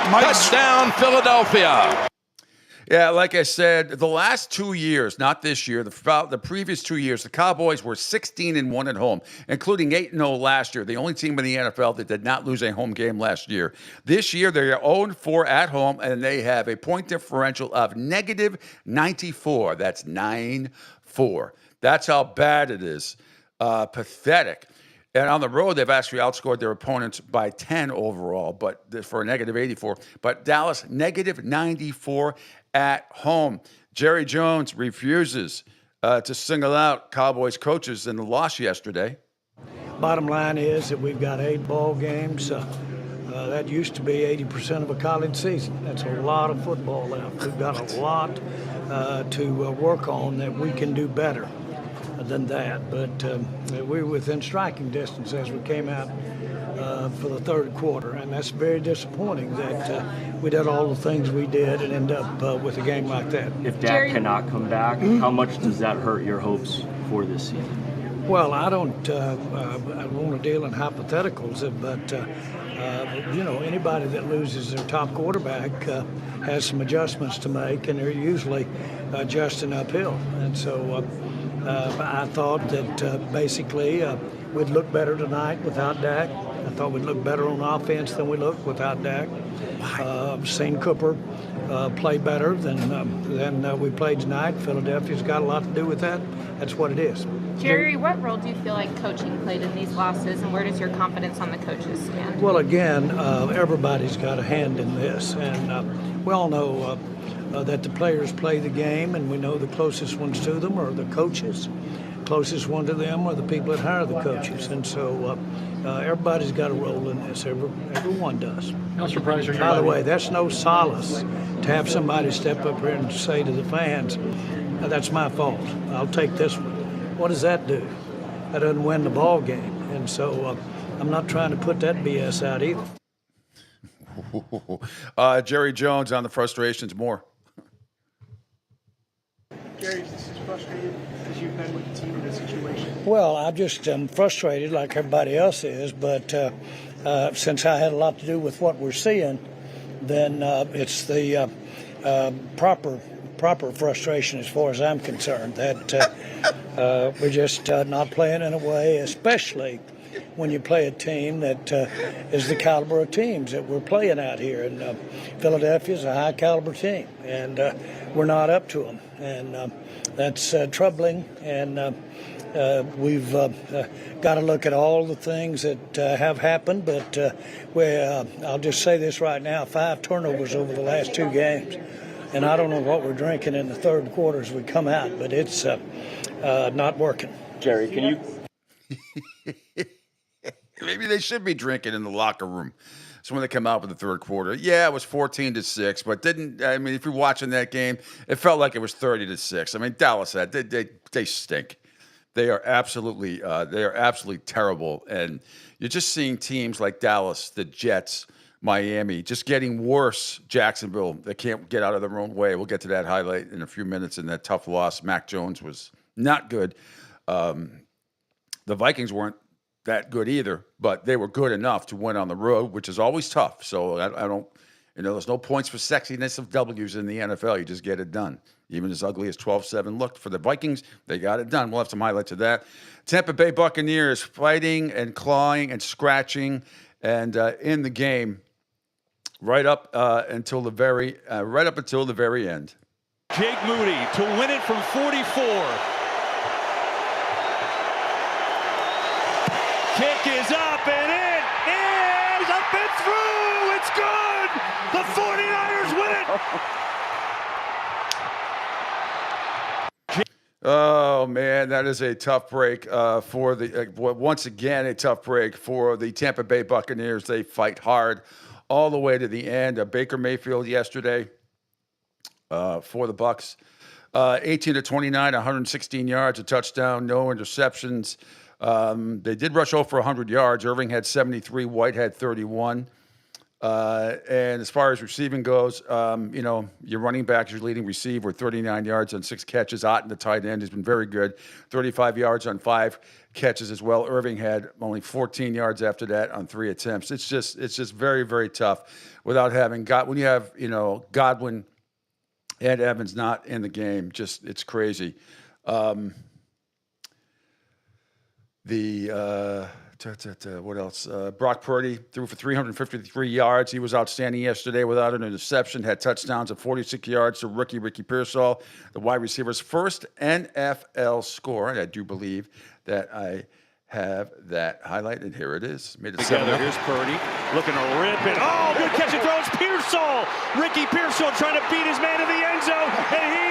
Touchdown, Philadelphia. Yeah, like I said, the last 2 years, not this year, the previous 2 years, the Cowboys were 16-1 at home, including 8-0 last year. The only team in the NFL that did not lose a home game last year. This year, they're 0-4 at home, and they have a point differential of -94. That's 9-4. That's how bad it is. Pathetic. And on the road, they've actually outscored their opponents by 10 overall, but for a -84. But Dallas, -94 at home. Jerry Jones refuses to single out Cowboys coaches in the loss yesterday. Bottom line is that we've got 8 ball games. That used to be 80% of a college season. That's a lot of football left. We've got a lot to work on that we can do better than that, but we were within striking distance as we came out for the third quarter, and that's very disappointing that we did all the things we did and end up with a game like that. If Dak cannot come back, how much does that hurt your hopes for this season? Well, I don't want to deal in hypotheticals, but anybody that loses their top quarterback has some adjustments to make, and they're usually adjusting uphill, and so I thought that basically we'd look better tonight without Dak. I thought we'd look better on offense than we looked without Dak. Seen Cooper play better than we played tonight. Philadelphia's got a lot to do with that. That's what it is. Jerry, what role do you feel like coaching played in these losses, and where does your confidence on the coaches stand? Well, again, everybody's got a hand in this, and we all know that the players play the game, and we know the closest ones to them are the coaches. Closest one to them are the people that hire the coaches, and so everybody's got a role in this. Everyone does. How surprised are you? By the way, that's no solace to have somebody step up here and say to the fans, "That's my fault. I'll take this one." What does that do? That doesn't win the ball game, and so I'm not trying to put that BS out either. Jerry Jones on the frustrations more. Jerry, is this frustrated as you've been with the team in this situation? Well, I'm just frustrated like everybody else is, but since I had a lot to do with what we're seeing, then it's the proper frustration as far as I'm concerned, that we're just not playing in a way, especially when you play a team that is the caliber of teams that we're playing out here. And Philadelphia is a high-caliber team, and we're not up to them. And that's troubling, and we've got to look at all the things that have happened. But I'll just say this right now, 5 turnovers over the last 2 games. And I don't know what we're drinking in the third quarter as we come out, but it's not working. Jerry, can you... Maybe they should be drinking in the locker room. So when they come out with the third quarter, yeah, it was 14-6, but didn't. I mean, if you're watching that game, it felt like it was 30-6. I mean, Dallas had they stink. They are absolutely terrible, and you're just seeing teams like Dallas, the Jets, Miami, just getting worse. Jacksonville, they can't get out of their own way. We'll get to that highlight in a few minutes. In that tough loss, Mac Jones was not good. The Vikings weren't that good either, but they were good enough to win on the road, which is always tough. So I don't, there's no points for sexiness of W's in the NFL. You just get it done. Even as ugly as 12-7 looked for the Vikings, they got it done. We'll have some highlights of that. Tampa Bay Buccaneers fighting and clawing and scratching and in the game right up until the very end. Jake Moody to win it from 44. Kick is up, and it is up and through. It's good. The 49ers win it. Oh, man, that is a tough break for the once again, a tough break for the Tampa Bay Buccaneers. They fight hard all the way to the end. Baker Mayfield yesterday for the Bucs, 18-29, 116 yards, a touchdown, no interceptions. They did rush over 100 yards. Irving had 73. White had 31. And as far as receiving goes, your running back, your leading receiver, 39 yards on 6 catches. Otten, the tight end, has been very good. 35 yards on 5 catches as well. Irving had only 14 yards after that on 3 attempts. It's just very, very tough without having when you have, Godwin and Evans not in the game. Just, it's crazy. What else? Brock Purdy threw for 353 yards. He was outstanding yesterday without an interception. Had touchdowns of 46 yards to rookie Ricky Pearsall, the wide receiver's first NFL score. And I do believe that I have that highlighted. Here it is. Made it together. 7-0. Here's Purdy looking to rip it. Oh, good catch and throws. Pearsall. Ricky Pearsall trying to beat his man in the end zone, and he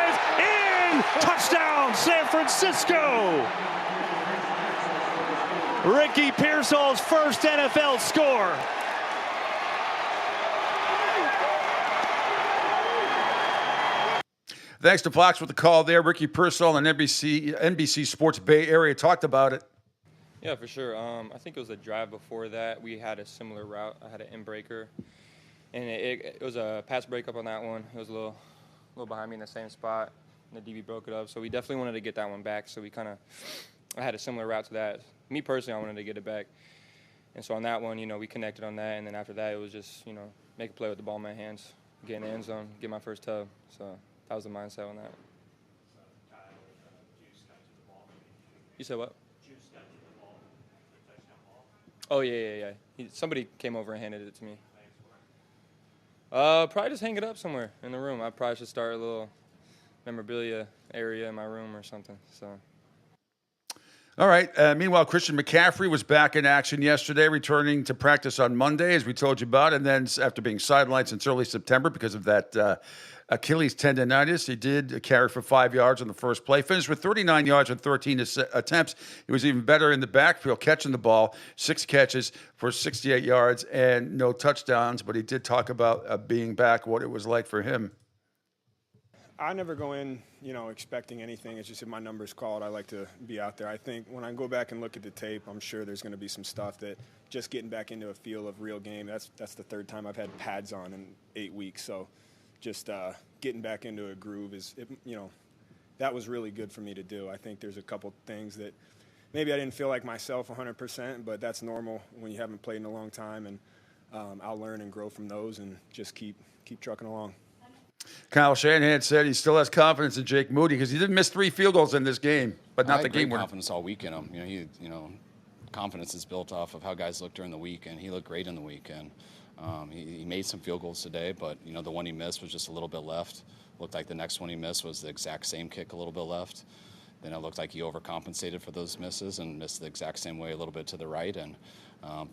is in. Touchdown, San Francisco. Ricky Pearsall's first NFL score. Thanks to Fox with the call there. Ricky Pearsall on NBC Sports Bay Area talked about it. Yeah, for sure. I think it was a drive before that. We had a similar route. I had an in-breaker, and it was a pass breakup on that one. It was a little behind me in the same spot, and the DB broke it up. So we definitely wanted to get that one back. So I had a similar route to that. Me personally, I wanted to get it back. And so on that one, we connected on that. And then after that, it was just, make a play with the ball in my hands, get in the end zone, get my first tub. So that was the mindset on that. You said what? Oh, yeah. Somebody came over and handed it to me. Probably just hang it up somewhere in the room. I probably should start a little memorabilia area in my room or something. So. All right. Meanwhile, Christian McCaffrey was back in action yesterday, returning to practice on Monday, as we told you about. And then after being sidelined since early September because of that Achilles tendonitis, he did carry for 5 yards on the first play. Finished with 39 yards on 13 attempts. He was even better in the backfield, catching the ball, 6 catches for 68 yards and no touchdowns. But he did talk about being back, what it was like for him. I never go in, expecting anything. It's just if my number's called, I like to be out there. I think when I go back and look at the tape, I'm sure there's going to be some stuff that just getting back into a feel of real game. That's the third time I've had pads on in 8 weeks. So just getting back into a groove that was really good for me to do. I think there's a couple things that maybe I didn't feel like myself 100%, but that's normal when you haven't played in a long time. And I'll learn and grow from those and just keep trucking along. Kyle Shanahan said he still has confidence in Jake Moody because he didn't miss 3 field goals in this game, but not the game winner. Confidence all week in him. Confidence is built off of how guys look during the week, and he looked great in the week. And he made some field goals today, but the one he missed was just a little bit left. Looked like the next one he missed was the exact same kick, a little bit left. Then it looked like he overcompensated for those misses and missed the exact same way, a little bit to the right, and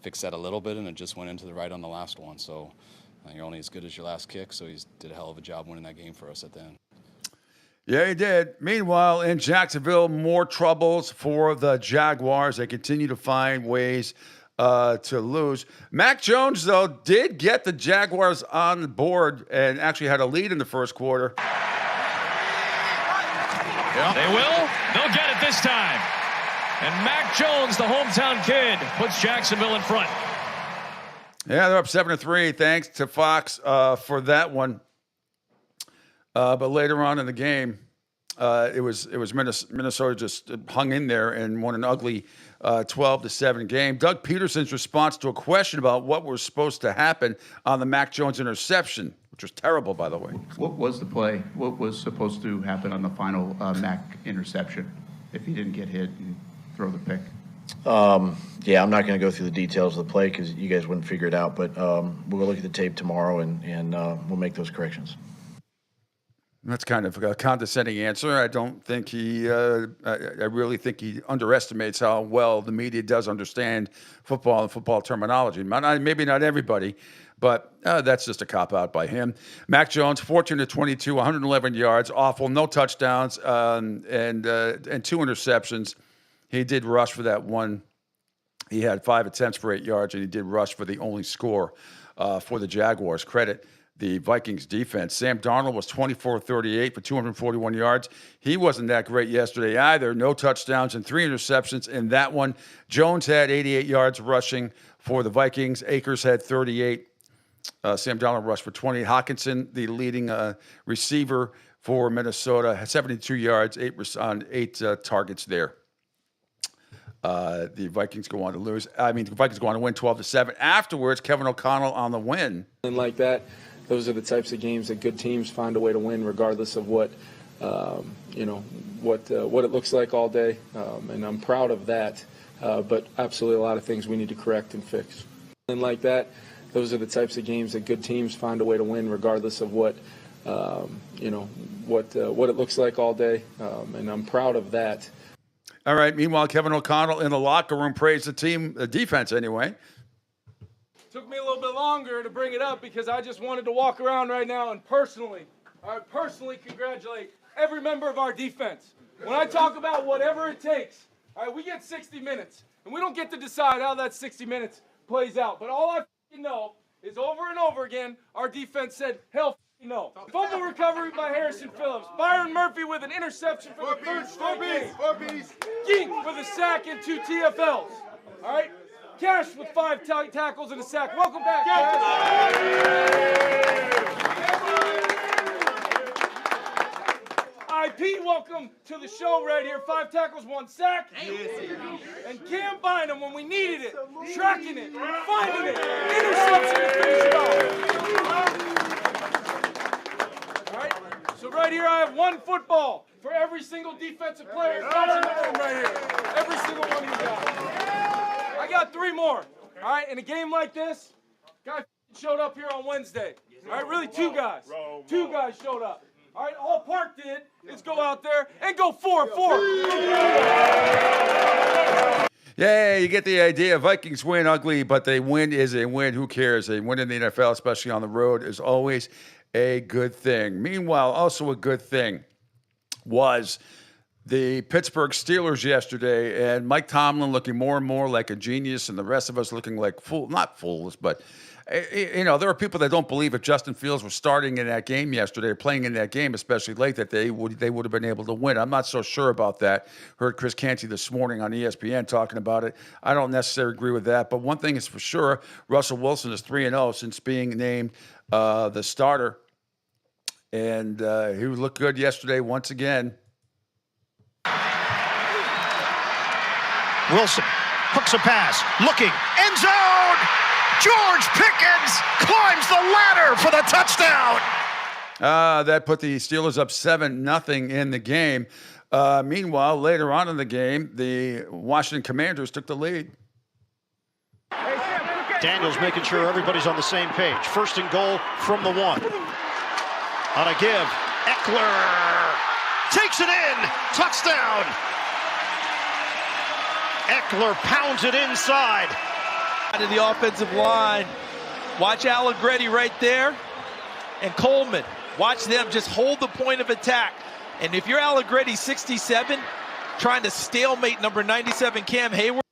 fixed that a little bit, and it just went into the right on the last one. So. You're only as good as your last kick, so he did a hell of a job winning that game for us at the end. Yeah, he did. Meanwhile, in Jacksonville, more troubles for the Jaguars. They continue to find ways to lose. Mac Jones, though, did get the Jaguars on the board and actually had a lead in the first quarter. Yep. They will. They'll get it this time. And Mac Jones, the hometown kid, puts Jacksonville in front. Yeah, they're up 7-3. Thanks to Fox for that one. But later on in the game, it was Minnesota just hung in there and won an ugly 12-7 game. Doug Peterson's response to a question about what was supposed to happen on the Mac Jones interception, which was terrible, by the way. What was the play? What was supposed to happen on the final Mac interception if he didn't get hit and throw the pick? Yeah, I'm not going to go through the details of the play because you guys wouldn't figure it out. But we'll look at the tape tomorrow and we'll make those corrections. That's kind of a condescending answer. I don't think I really think he underestimates how well the media does understand football and football terminology. Maybe not everybody, but that's just a cop-out by him. Mac Jones, 14-22, 111 yards, awful, no touchdowns, and 2 interceptions. He did rush for that one. He had 5 attempts for 8 yards, and he did rush for the only score for the Jaguars. Credit the Vikings defense. Sam Darnold was 24-38 for 241 yards. He wasn't that great yesterday either. No touchdowns and 3 interceptions in that one. Jones had 88 yards rushing for the Vikings. Akers had 38. Sam Darnold rushed for 20. Hockenson, the leading receiver for Minnesota, had 72 yards, 8 targets there. The Vikings go on to lose. The Vikings go on to win 12-7. Afterwards, Kevin O'Connell on the win. And like that, those are the types of games that good teams find a way to win, regardless of what it looks like all day. And I'm proud of that. But absolutely, a lot of things we need to correct and fix. And like that, those are the types of games that good teams find a way to win, regardless of what it looks like all day. And I'm proud of that. All right. Meanwhile, Kevin O'Connell in the locker room praised the team, the defense anyway. Took me a little bit longer to bring it up because I just wanted to walk around right now and personally congratulate every member of our defense. When I talk about whatever it takes, all right, we get 60 minutes, and we don't get to decide how that 60 minutes plays out. But all I know is over and over again, our defense said, hell no. Fumble recovery by Harrison Phillips. Byron Murphy with an interception for the third straight game. Gink with a sack and 2 TFLs. All right? Cash with 5 tackles and a sack. Welcome back, Cash. IP, welcome to the show right here. 5 tackles, 1 sack. And Cam Bynum, when we needed it, tracking it, finding it, interception to finish it off. All right, so right here I have 1 football for every single defensive player watching the room right here. Every single one of you guys. I got 3 more. All right, in a game like this, guy showed up here on Wednesday. All right, really 2 guys. 2 guys showed up. All right, all Park did is go out there and go 4-4. Yeah, you get the idea. Vikings win ugly, but they win is a win. Who cares? A win in the NFL, especially on the road, is always a good thing. Meanwhile, also a good thing was the Pittsburgh Steelers yesterday, and Mike Tomlin looking more and more like a genius, and the rest of us looking like not fools, but there are people that don't believe if Justin Fields was starting in that game yesterday, or playing in that game, especially late, that they would have been able to win. I'm not so sure about that. Heard Chris Canty this morning on ESPN talking about it. I don't necessarily agree with that, but one thing is for sure, Russell Wilson is 3-0 since being named the starter, and he looked good yesterday once again. Wilson hooks a pass, looking, end zone! George Pickens climbs the ladder for the touchdown! That put the Steelers up 7-0 in the game. Meanwhile, later on in the game, the Washington Commanders took the lead. Daniels making sure everybody's on the same page. 1st and goal from the 1. On a give, Eckler takes it in, touchdown! Eckler pounds it inside. To the offensive line. Watch Allegretti right there. And Coleman. Watch them just hold the point of attack. And if you're Allegretti 67, trying to stalemate number 97 Cam Hayward.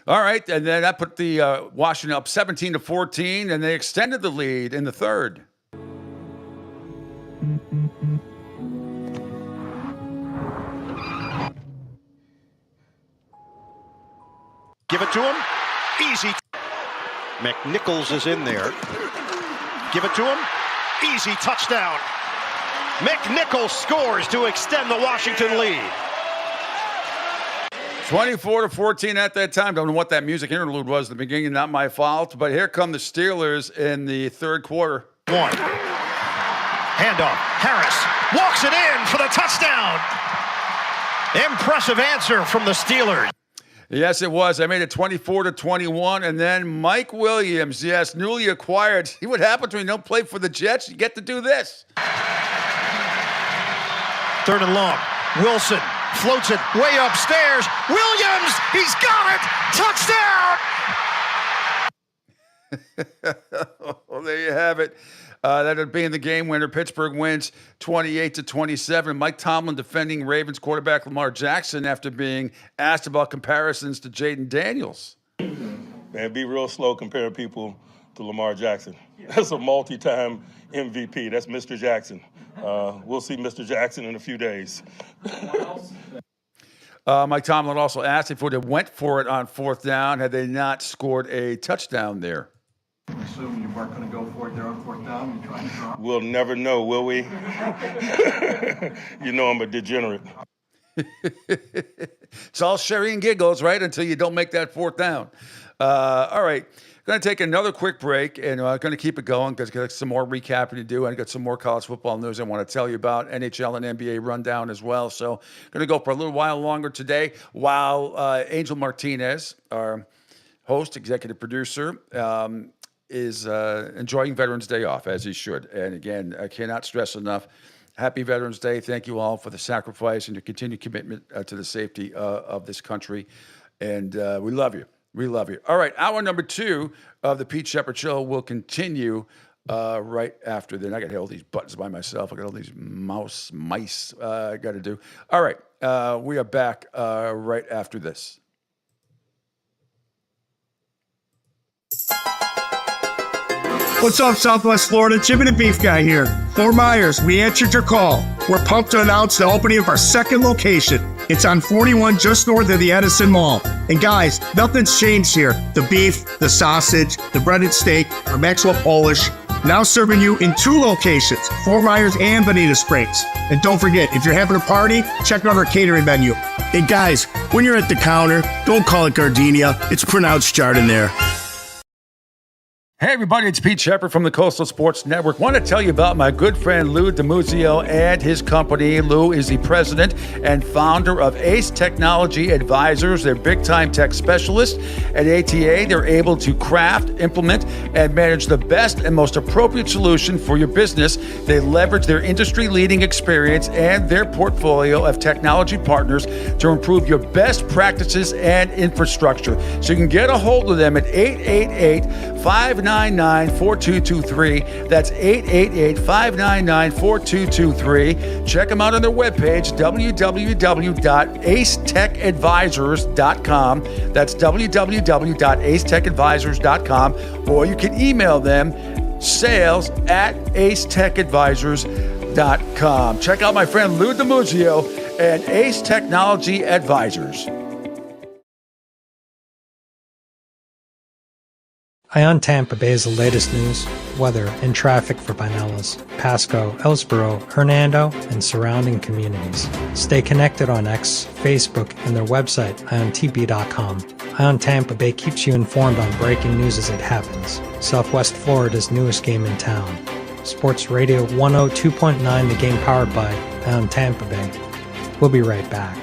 All right, and then that put the Washington up 17-14, and they extended the lead in the third. Give it to him. Easy. McNichols is in there. Give it to him. Easy touchdown. McNichols scores to extend the Washington lead. 24-14 at that time. Don't know what that music interlude was at the beginning. Not my fault. But here come the Steelers in the third quarter. One. Handoff. Harris walks it in for the touchdown. Impressive answer from the Steelers. Yes, it was. I made it 24-21, and then Mike Williams, yes, newly acquired. See what happens when you don't play for the Jets? You get to do this. Third and long. Wilson floats it way upstairs. Williams, he's got it. Touchdown. Well, there you have it. That'll be in the game winner. Pittsburgh wins 28-27. Mike Tomlin defending Ravens quarterback Lamar Jackson after being asked about comparisons to Jaden Daniels. Man, be real slow comparing people to Lamar Jackson. That's a multi-time MVP. That's Mr. Jackson. We'll see Mr. Jackson in a few days. Mike Tomlin also asked if they went for it on fourth down had they not scored a touchdown there. I assume you weren't going to go for it there on fourth down. You're trying to draw. We'll never know, will we? You know I'm a degenerate. It's all Sherry and giggles, right? Until you don't make that fourth down. All right. Going to take another quick break, and going to keep it going because I've got some more recapping to do. I've got some more college football news I want to tell you about, NHL and NBA rundown as well. So going to go for a little while longer today while Angel Martinez, our host, executive producer, is enjoying Veterans Day off, as he should. And again, I cannot stress enough, happy Veterans Day. Thank you all for the sacrifice and your continued commitment to the safety of this country. And we love you. We love you. All right, hour number 2 of the Pete Sheppard Show will continue right after then. I got to hit all these buttons by myself. I got all these mice I got to do. All right, we are back right after this. What's up, Southwest Florida? Jim and the Beef Guy here. Fort Myers, we answered your call. We're pumped to announce the opening of our second location. It's on 41 just north of the Edison Mall. And guys, nothing's changed here. The beef, the sausage, the breaded steak, our Maxwell Polish. Now serving you in 2 locations, Fort Myers and Bonita Springs. And don't forget, if you're having a party, check out our catering menu. And guys, when you're at the counter, don't call it gardenia. It's pronounced Chardonnay. Hey everybody, it's Pete Sheppard from the Coastal Sports Network. Want to tell you about my good friend Lou DiMuzio and his company. Lou is the president and founder of Ace Technology Advisors. They're big-time tech specialists. At ATA, they're able to craft, implement, and manage the best and most appropriate solution for your business. They leverage their industry-leading experience and their portfolio of technology partners to improve your best practices and infrastructure. So you can get a hold of them at 888-599-4223. That's 888-599-4223. Check them out on their webpage, www.acetechadvisors.com. That's www.acetechadvisors.com. Or you can email them, sales@acetechadvisors.com. Check out my friend Lou DiMuzio and Ace Technology Advisors. Ion Tampa Bay is the latest news, weather, and traffic for Pinellas, Pasco, Ellsboro, Hernando, and surrounding communities. Stay connected on X, Facebook, and their website, iontp.com. Ion Tampa Bay keeps you informed on breaking news as it happens. Southwest Florida's newest game in town. Sports Radio 102.9, the game powered by Ion Tampa Bay. We'll be right back.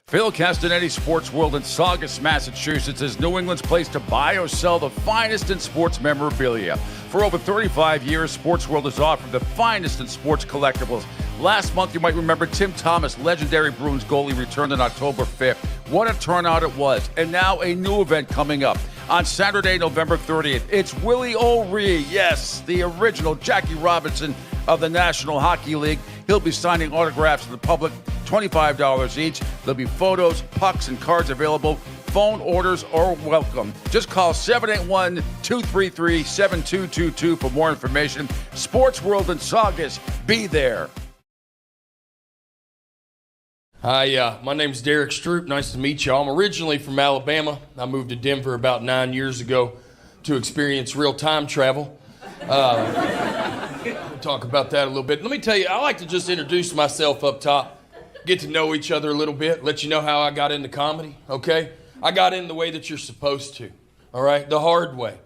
Phil Castanetti, Sports World in Saugus, Massachusetts, is New England's place to buy or sell the finest in sports memorabilia. For over 35 years, Sports World has offered the finest in sports collectibles. Last month, you might remember Tim Thomas, legendary Bruins goalie, returned on October 5th. What a turnout it was. And now a new event coming up. On Saturday, November 30th, it's Willie O'Ree, yes, the original Jackie Robinson of the National Hockey League. He'll be signing autographs to the public $25 each. There'll be photos, pucks, and cards available. Phone orders are welcome. Just call 781-233-7222 for more information. Sports World in Saugus. Be there. Hi, my name's Derek Stroop. Nice to meet y'all. I'm originally from Alabama. I moved to Denver about 9 years ago to experience real-time travel. We'll talk about that a little bit. Let me tell you, I like to just introduce myself up top, get to know each other a little bit, let you know how I got into comedy, okay? I got in the way that you're supposed to, all right? The hard way.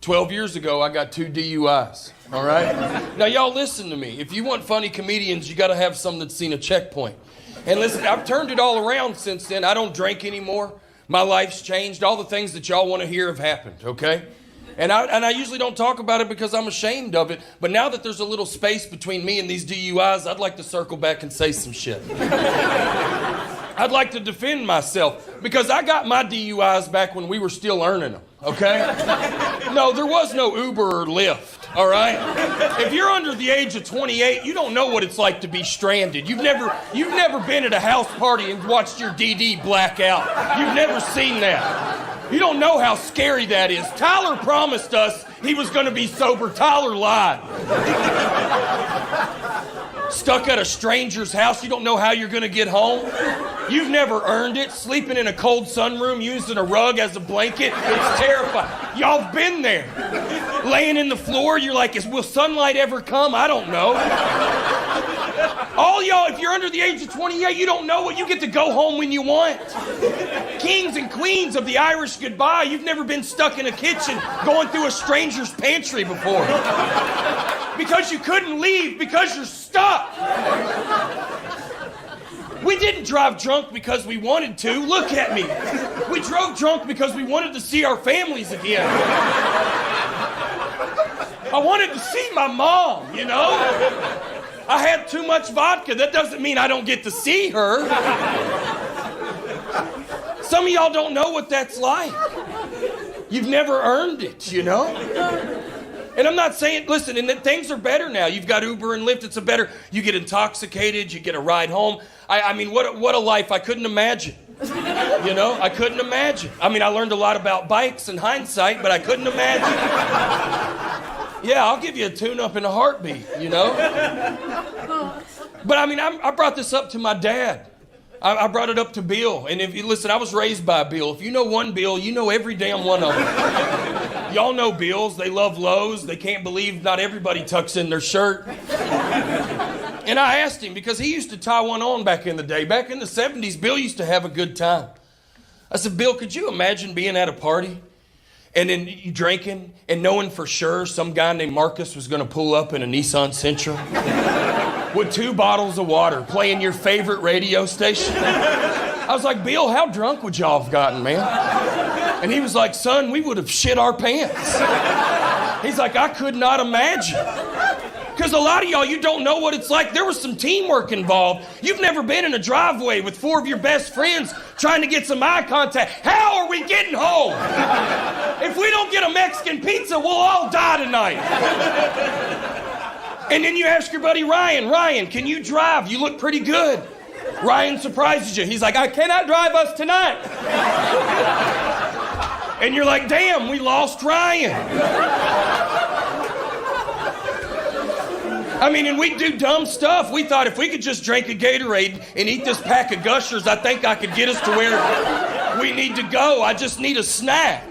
12 years ago, I got 2 DUIs, all right? Now, y'all listen to me. If you want funny comedians, you got to have some that's seen a checkpoint. And listen, I've turned it all around since then. I don't drink anymore. My life's changed. All the things that y'all want to hear have happened, okay? And I usually don't talk about it because I'm ashamed of it. But now that there's a little space between me and these DUIs, I'd like to circle back and say some shit. I'd like to defend myself because I got my DUIs back when we were still earning them, okay? No, there was no Uber or Lyft, all right? If you're under the age of 28, you don't know what it's like to be stranded. You've never been at a house party and watched your DD black out. You've never seen that. You don't know how scary that is. Tyler promised us he was going to be sober. Tyler lied. Stuck at a stranger's house, you don't know how you're going to get home. You've never earned it. Sleeping in a cold sunroom, using a rug as a blanket. It's terrifying. Y'all have been there. Laying in the floor, you're like, will sunlight ever come? I don't know. All y'all, if you're under the age of 28, you don't know what you get to go home when you want. Kings and queens of the Irish goodbye, you've never been stuck in a kitchen going through a stranger's pantry before. Because you couldn't leave because you're stuck. We didn't drive drunk because we wanted to. Look at me. We drove drunk because we wanted to see our families again. I wanted to see my mom, you know? I had too much vodka. That doesn't mean I don't get to see her. Some of y'all don't know what that's like. You've never earned it, you know? And I'm not saying, listen, and things are better now. You've got Uber and Lyft. It's a better, you get intoxicated, you get a ride home. I mean, what a life I couldn't imagine. You know, I couldn't imagine. I mean, I learned a lot about bikes in hindsight, but I couldn't imagine. Yeah, I'll give you a tune-up in a heartbeat, you know? But I mean, I brought this up to my dad. I brought it up to Bill. And if you listen, I was raised by Bill. If you know one Bill, you know every damn one of them. Y'all know Bills. They love Lowe's. They can't believe not everybody tucks in their shirt. And I asked him, because he used to tie one on back in the day. Back in the 70s, Bill used to have a good time. I said, Bill, could you imagine being at a party and then you drinking and knowing for sure some guy named Marcus was going to pull up in a Nissan Sentra with 2 bottles of water playing your favorite radio station? I was like, Bill, how drunk would y'all have gotten, man? And he was like, son, we would have shit our pants. He's like, I could not imagine. Because a lot of y'all, you don't know what it's like. There was some teamwork involved. You've never been in a driveway with 4 of your best friends trying to get some eye contact. How are we getting home? If we don't get a Mexican pizza, we'll all die tonight. And then you ask your buddy Ryan, can you drive? You look pretty good. Ryan surprises you. He's like, I cannot drive us tonight. And you're like, damn, we lost Ryan. I mean, and we do dumb stuff. We thought if we could just drink a Gatorade and eat this pack of Gushers, I think I could get us to where we need to go. I just need a snack.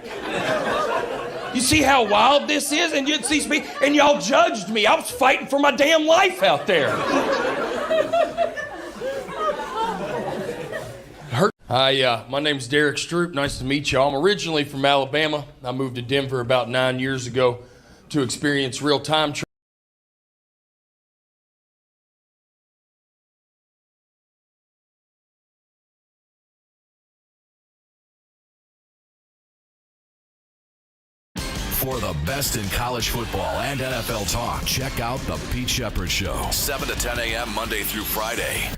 You see how wild this is? And you'd see me, and y'all judged me. I was fighting for my damn life out there. Hi, my name's Derek Stroop. Nice to meet y'all. I'm originally from Alabama. I moved to Denver about 9 years ago to experience real-time travel. For the best in college football and NFL talk, check out The Pete Sheppard Show, 7 to 10 a.m. Monday through Friday.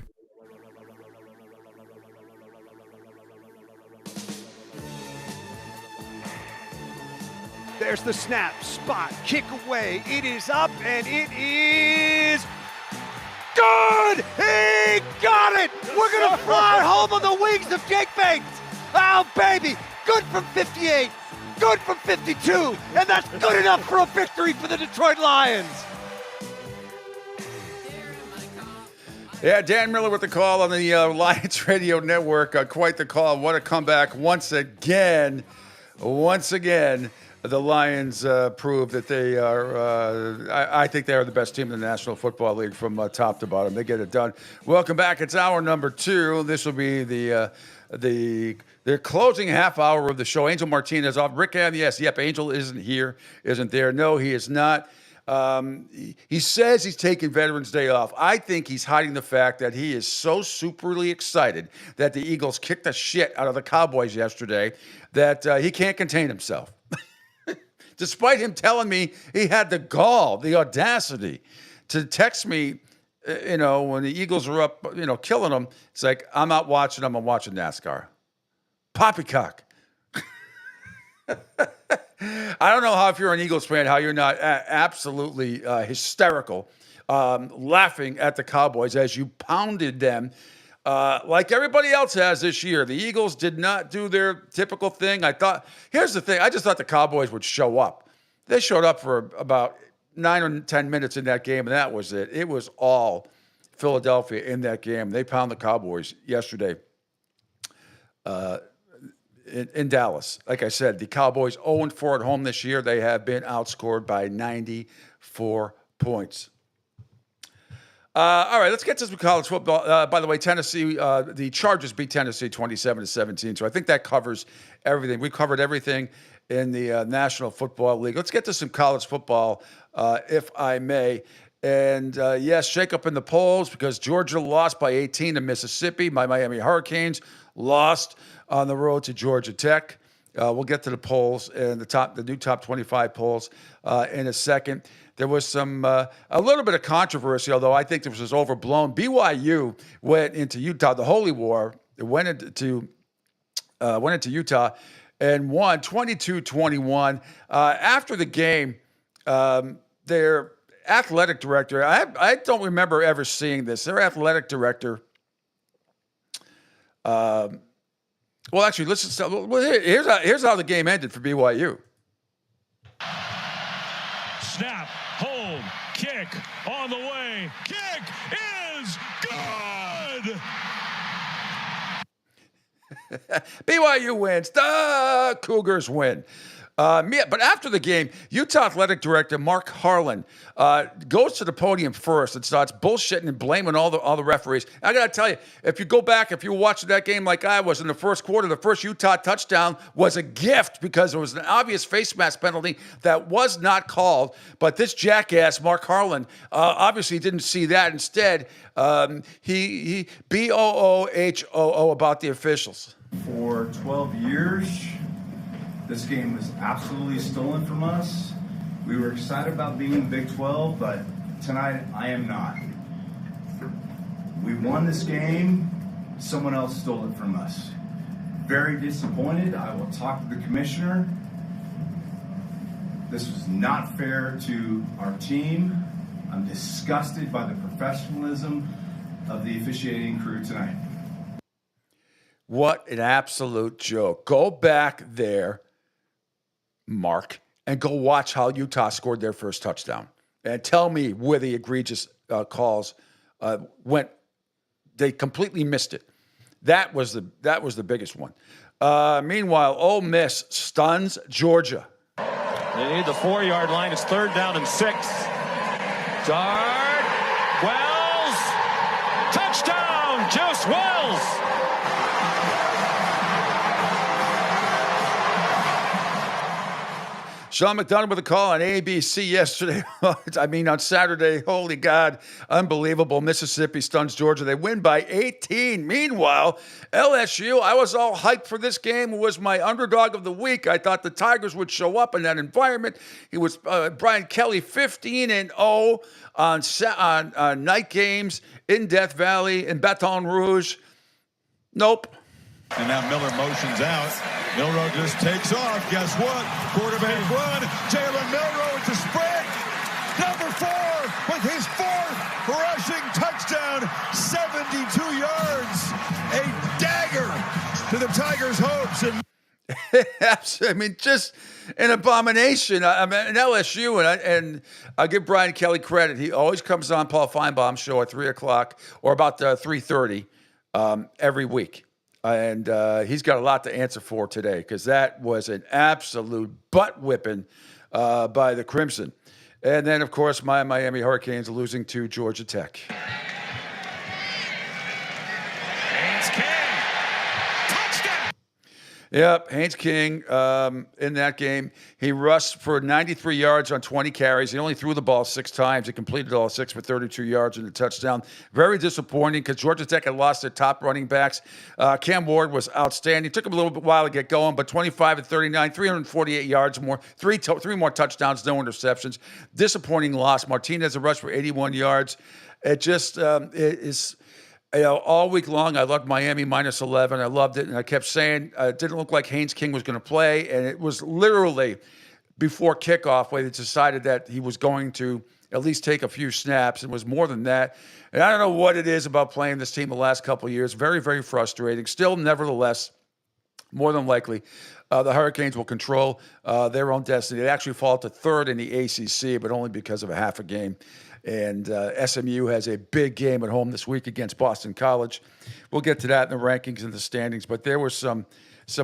There's the snap, spot, kick away. It is up, and it is Good! He got it! We're gonna fly home on the wings of Jake Bates! Oh, baby! Good from 58, good from 52, and that's good enough for a victory for the Detroit Lions! Yeah, Dan Miller with the call on the Lions Radio Network. Quite the call. What a comeback once again. Once again, the Lions prove that they are, I think they are the best team in the National Football League from top to bottom. They get it done. Welcome back. It's hour number 2. This will be the closing half hour of the show. Angel Martinez off. Rick Am, yes, yep, Angel isn't there. No, he is not. He says he's taking Veterans Day off. I think he's hiding the fact that he is so superly excited that the Eagles kicked the shit out of the Cowboys yesterday that he can't contain himself. Despite him telling me he had the gall, the audacity to text me, when the Eagles were up, killing them. It's like, I'm not watching them. I'm watching NASCAR. Poppycock. I don't know how, if you're an Eagles fan, how you're not absolutely hysterical, laughing at the Cowboys as you pounded them like everybody else has this year. The Eagles did not do their typical thing. Here's the thing. I just thought the Cowboys would show up. They showed up for about 9 or 10 minutes in that game, and that was it. It was all Philadelphia in that game. They pounded the Cowboys yesterday. In Dallas. Like I said, the Cowboys 0-4 at home this year. They have been outscored by 94 points. All right, let's get to some college football. By the way, Tennessee, the Chargers beat Tennessee 27-17. So I think that covers everything. We covered everything in the National Football League. Let's get to some college football, if I may. And yes, shake up in the polls because Georgia lost by 18 to Mississippi. My Miami Hurricanes lost on the road to Georgia Tech. We'll get to the polls and the new top 25 polls in a second. There was a little bit of controversy, although I think this was overblown. BYU went into Utah, the Holy War. It went into Utah and won 22-21. After the game, their athletic director, I don't remember ever seeing this. Their athletic director. Well, actually, here's how the game ended for BYU. Snap, hold, kick, on the way. Kick is good! BYU wins. The Cougars win. But after the game, Utah Athletic Director Mark Harlan goes to the podium first and starts bullshitting and blaming all the referees. I got to tell you, if you go back, if you were watching that game like I was in the first quarter, the first Utah touchdown was a gift because it was an obvious face mask penalty that was not called. But this jackass, Mark Harlan, obviously didn't see that. Instead, he BOOHOO about the officials. For 12 years, this game was absolutely stolen from us. We were excited about being in Big 12, but tonight I am not. We won this game. Someone else stole it from us. Very disappointed. I will talk to the commissioner. This was not fair to our team. I'm disgusted by the professionalism of the officiating crew tonight. What an absolute joke. Go back there, Mark, and go watch how Utah scored their first touchdown. And tell me where the egregious calls went. They completely missed it. That was the biggest one. Meanwhile, Ole Miss stuns Georgia. They need the 4-yard line. It's 3rd down and 6. Dart. Wells. Touchdown, Juice Wells. Sean McDonough with a call on ABC yesterday. On Saturday. Holy God. Unbelievable. Mississippi stuns Georgia. They win by 18. Meanwhile, LSU, I was all hyped for this game. It was my underdog of the week. I thought the Tigers would show up in that environment. It was Brian Kelly, 15-0 on night games in Death Valley, in Baton Rouge. Nope. And now Miller motions out. Milroe just takes off. Guess what? Quarterback run. Jalen Milroe with the sprint. Number 4 with his 4th rushing touchdown. touchdown, 72 yards, a dagger to the Tigers' hopes. And I mean, just an abomination. I mean, in LSU, and I give Brian Kelly credit. He always comes on Paul Feinbaum's show at 3 o'clock or about 3:30 every week. And he's got a lot to answer for today because that was an absolute butt whipping by the Crimson. And then, of course, my Miami Hurricanes losing to Georgia Tech. Yep, Haynes King in that game. He rushed for 93 yards on 20 carries. He only threw the ball 6 times. He completed all 6 for 32 yards and a touchdown. Very disappointing because Georgia Tech had lost their top running backs. Cam Ward was outstanding. It took him a little bit while to get going, but 25 and 39, 348 yards more, three more touchdowns, no interceptions. Disappointing loss. Martinez a rush for 81 yards. It just it is. All week long, I loved Miami minus 11. I loved it, and I kept saying it didn't look like Haynes King was going to play, and it was literally before kickoff where they decided that he was going to at least take a few snaps. It was more than that. And I don't know what it is about playing this team the last couple of years. Very, very frustrating. Still, nevertheless, more than likely, the Hurricanes will control their own destiny. They actually fall to 3rd in the ACC, but only because of a half a game. And SMU has a big game at home this week against Boston College. We'll get to that in the rankings and the standings. But there was some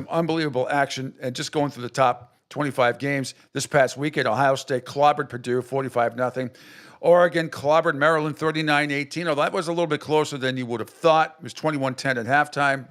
unbelievable action. And just going through the top 25 games this past weekend, Ohio State clobbered Purdue 45-0. Oregon clobbered Maryland 39-18. Oh, that was a little bit closer than you would have thought. It was 21-10 at halftime.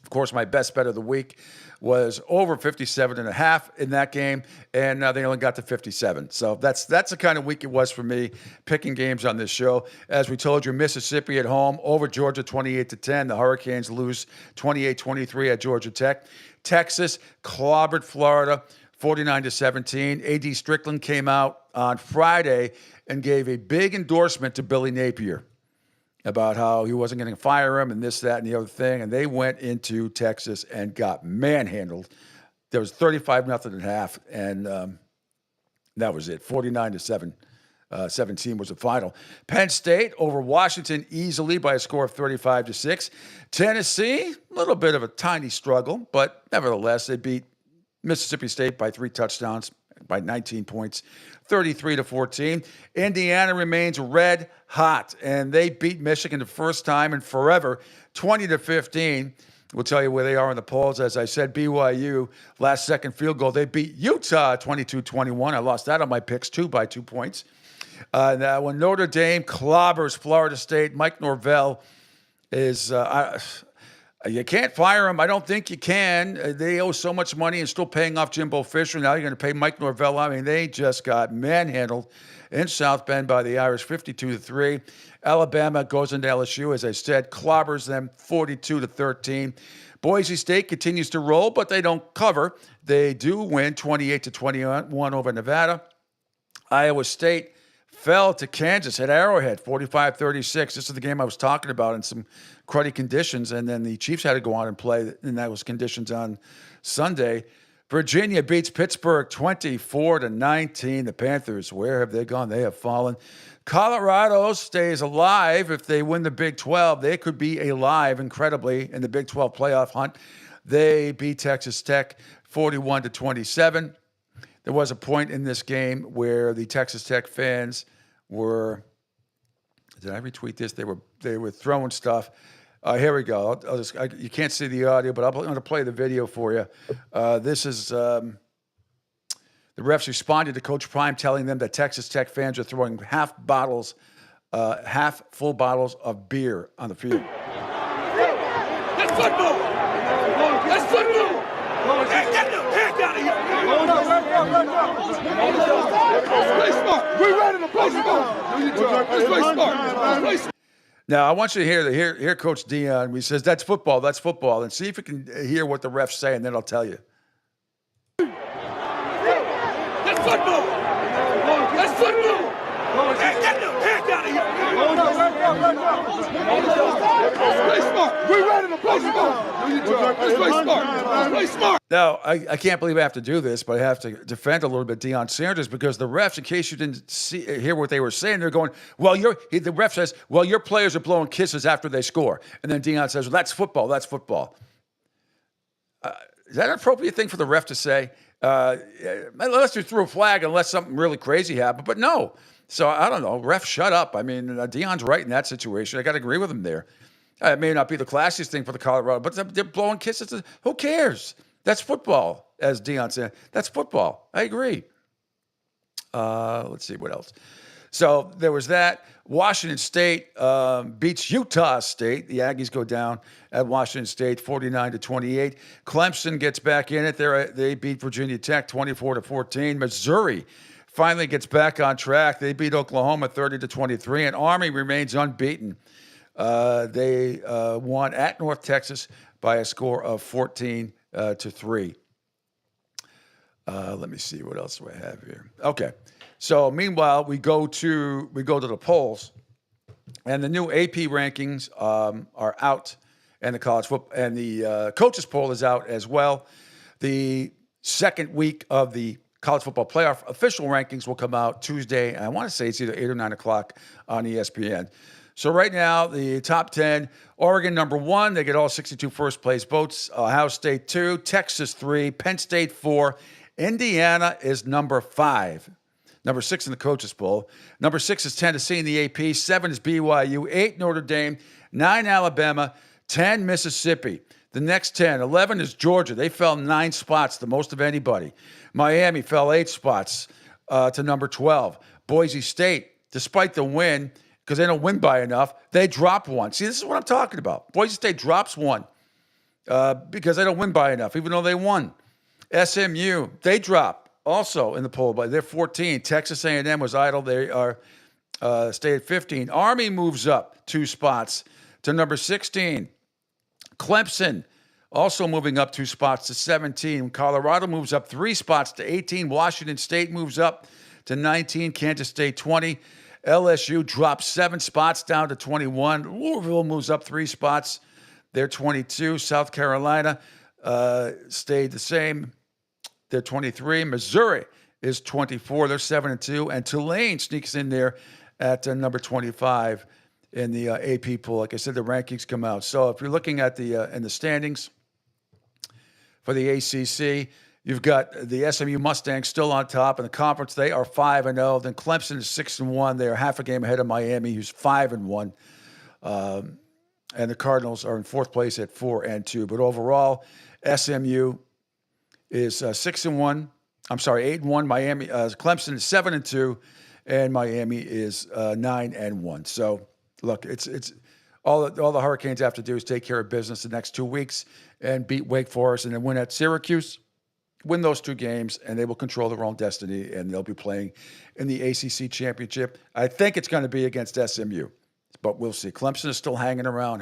Of course, my best bet of the week was over 57.5 in that game, and they only got to 57. So that's the kind of week it was for me, picking games on this show. As we told you, Mississippi at home over Georgia 28-10. The Hurricanes lose 28-23 at Georgia Tech. Texas clobbered Florida 49-17. A.D. Strickland came out on Friday and gave a big endorsement to Billy Napier about how he wasn't going to fire him and this, that, and the other thing. And they went into Texas and got manhandled. There was 35-0 at half, and that was it. 49-17 was the final. Penn State over Washington easily by a score of 35-6. Tennessee, a little bit of a tiny struggle, but nevertheless, they beat Mississippi State by 3 touchdowns, by 19 points, 33-14. Indiana remains red hot, and they beat Michigan the first time in forever, 20-15. We'll tell you where they are in the polls. As I said, BYU, last second field goal. They beat Utah 22-21. I lost that on my picks, too, by 2 points. Now, when Notre Dame clobbers Florida State, Mike Norvell is... you can't fire him. I don't think you can. They owe so much money and still paying off Jimbo Fisher. Now you're going to pay Mike Norvell. I mean, they just got manhandled in South Bend by the Irish, 52-3. Alabama goes into LSU, as I said, clobbers them 42-13. Boise State continues to roll, but they don't cover. They do win 28-21 over Nevada. Iowa State fell to Kansas at Arrowhead, 45-36. This is the game I was talking about in some cruddy conditions, and then the Chiefs had to go on and play in those conditions on Sunday. Virginia beats Pittsburgh 24-19. The Panthers, where have they gone? They have fallen. Colorado stays alive. If they win the Big 12, they could be alive, incredibly, in the Big 12 playoff hunt. They beat Texas Tech 41-27. There was a point in this game where the Texas Tech fans were, did I retweet this? They were throwing stuff. Here we go. You can't see the audio, but I'm going to play the video for you. This is the refs responded to Coach Prime telling them that Texas Tech fans are throwing half full bottles of beer on the field. That's football! That's football! Get the heck out of here! Play smart! We're ready to play smart! Let's play smart! Now, I want you to hear Coach Dion. He says, that's football, and see if you can hear what the refs say, and then I'll tell you. That's football! That's football! Get the heck out of here! Play smart. We ready to play smart. Let's play smart. Let's play smart. Now, I can't believe I have to do this, but I have to defend a little bit Deion Sanders because the refs, in case you didn't hear what they were saying, they're going, well, the ref says, well, your players are blowing kisses after they score. And then Deion says, well, that's football. That's football. Is that an appropriate thing for the ref to say? Unless you threw a flag, unless something really crazy happened. But no. So I don't know. Ref, shut up. I mean, Deion's right in that situation. I got to agree with him there. It may not be the classiest thing for the Colorado, but they're blowing kisses. Who cares? That's football, as Deion said. That's football. I agree. Let's see what else. So there was that. Washington State beats Utah State. The Aggies go down at Washington State 49-28. Clemson gets back in it. They beat Virginia Tech 24-14. Missouri finally gets back on track. They beat Oklahoma 30-23. And Army remains unbeaten. They won at North Texas by a score of 14-3. Let me see what else do I have here. Okay. So meanwhile, we go to the polls, and the new AP rankings are out, and the college football and the coaches poll is out as well. The second week of the college football playoff official rankings will come out Tuesday. I want to say it's either 8 or 9 o'clock on ESPN. So right now, the top 10: Oregon number 1, they get all 62 first place votes. Ohio State 2, Texas 3, Penn State 4, Indiana is number 5. Number 6 in the coaches poll. Number 6 is Tennessee in the AP. 7 is BYU. 8 Notre Dame. 9 Alabama. 10 Mississippi. The next 10. 11 is Georgia. They fell 9 spots, the most of anybody. Miami fell 8 spots to number 12. Boise State, despite the win, because they don't win by enough, they drop 1. See, this is what I'm talking about. Boise State drops 1 because they don't win by enough, even though they won. SMU, they drop. Also in the poll, but they're 14. Texas A&M was idle. They are stay at 15. Army moves up 2 spots to number 16. Clemson also moving up 2 spots to 17. Colorado moves up 3 spots to 18. Washington State moves up to 19. Kansas State 20. LSU drops 7 spots down to 21. Louisville moves up 3 spots. They're 22. South Carolina stayed the same. They're 23. Missouri is 24. They're 7-2. And Tulane sneaks in there at number 25 in the AP poll. Like I said, the rankings come out. So if you're looking at the in the standings for the ACC, you've got the SMU Mustangs still on top. In the conference, they are 5-0. Then Clemson is 6-1. They are half a game ahead of Miami, who's 5-1. And the Cardinals are in 4th place at 4-2. But overall, SMU is 6-1. I'm sorry, 8-1. Miami, Clemson is 7-2, and Miami is 9-1. So, look, it's all the Hurricanes have to do is take care of business the next 2 weeks and beat Wake Forest, and then win at Syracuse. Win those 2 games, and they will control their own destiny, and they'll be playing in the ACC championship. I think it's going to be against SMU, but we'll see. Clemson is still hanging around.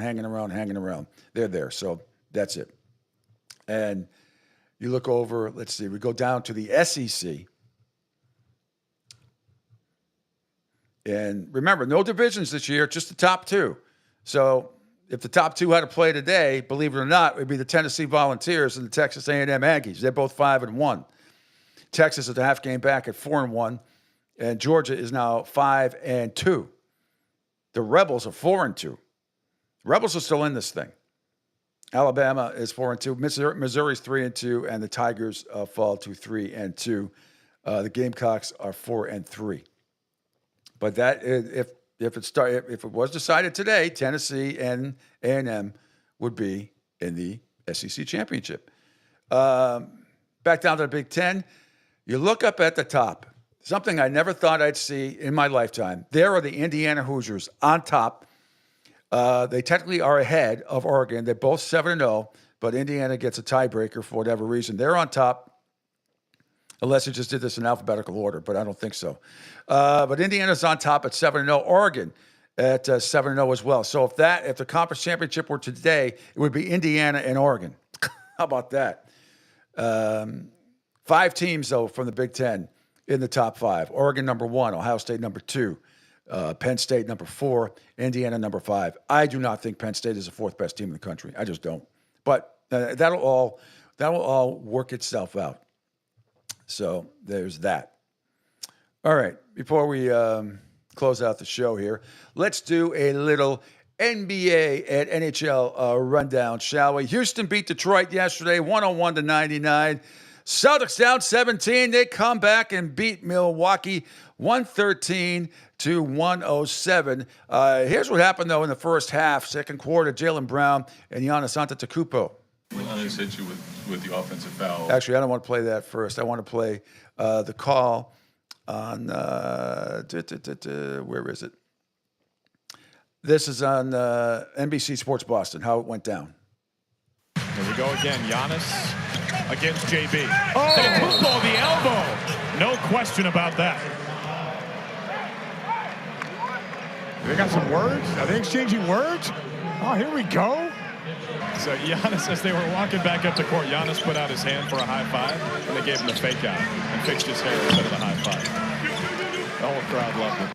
They're there, so that's it. And you look over, let's see, we go down to the SEC. And remember, no divisions this year, just the top 2. So if the top 2 had to play today, believe it or not, it would be the Tennessee Volunteers and the Texas A&M Aggies. They're both 5-1. Texas is a half game back at 4-1, and Georgia is now 5-2. The Rebels are 4-2. Rebels are still in this thing. Alabama is 4-2. Missouri's 3-2, and the Tigers fall to 3-2. The Gamecocks are 4-3. But that if it was decided today, Tennessee and A&M would be in the SEC championship. Back down to the Big Ten, you look up at the top. Something I never thought I'd see in my lifetime. There are the Indiana Hoosiers on top. They technically are ahead of Oregon. They're both 7-0, but Indiana gets a tiebreaker for whatever reason. They're on top, unless you just did this in alphabetical order, but I don't think so. But Indiana's on top at 7-0. Oregon at 7-0 as well. So if the conference championship were today, it would be Indiana and Oregon. How about that? 5 teams, though, from the Big Ten in the top 5. Oregon number 1, Ohio State number 2. Penn State number 4, Indiana number 5. I do not think Penn State is the 4th best team in the country. I just don't. But that'll all work itself out. So there's that. All right, before we close out the show here, let's do a little NBA and NHL rundown, shall we? Houston beat Detroit yesterday, 101-99. Celtics down 17. They come back and beat Milwaukee 113-107. Here's what happened, though, in the first half. Second quarter, Jaylen Brown and Giannis Antetokounmpo. Giannis hit you with the offensive foul. Actually, I don't want to play that first. I want to play the call on, where is it? This is on NBC Sports Boston, how it went down. Here we go again. Giannis against JB. Oh, Antetokounmpo, the elbow. No question about that. They got some words? Are they exchanging words? Oh, here we go. So Giannis, as they were walking back up to court, Giannis put out his hand for a high five, and they gave him the fake out and fixed his hair instead of the high five. The whole crowd loved it.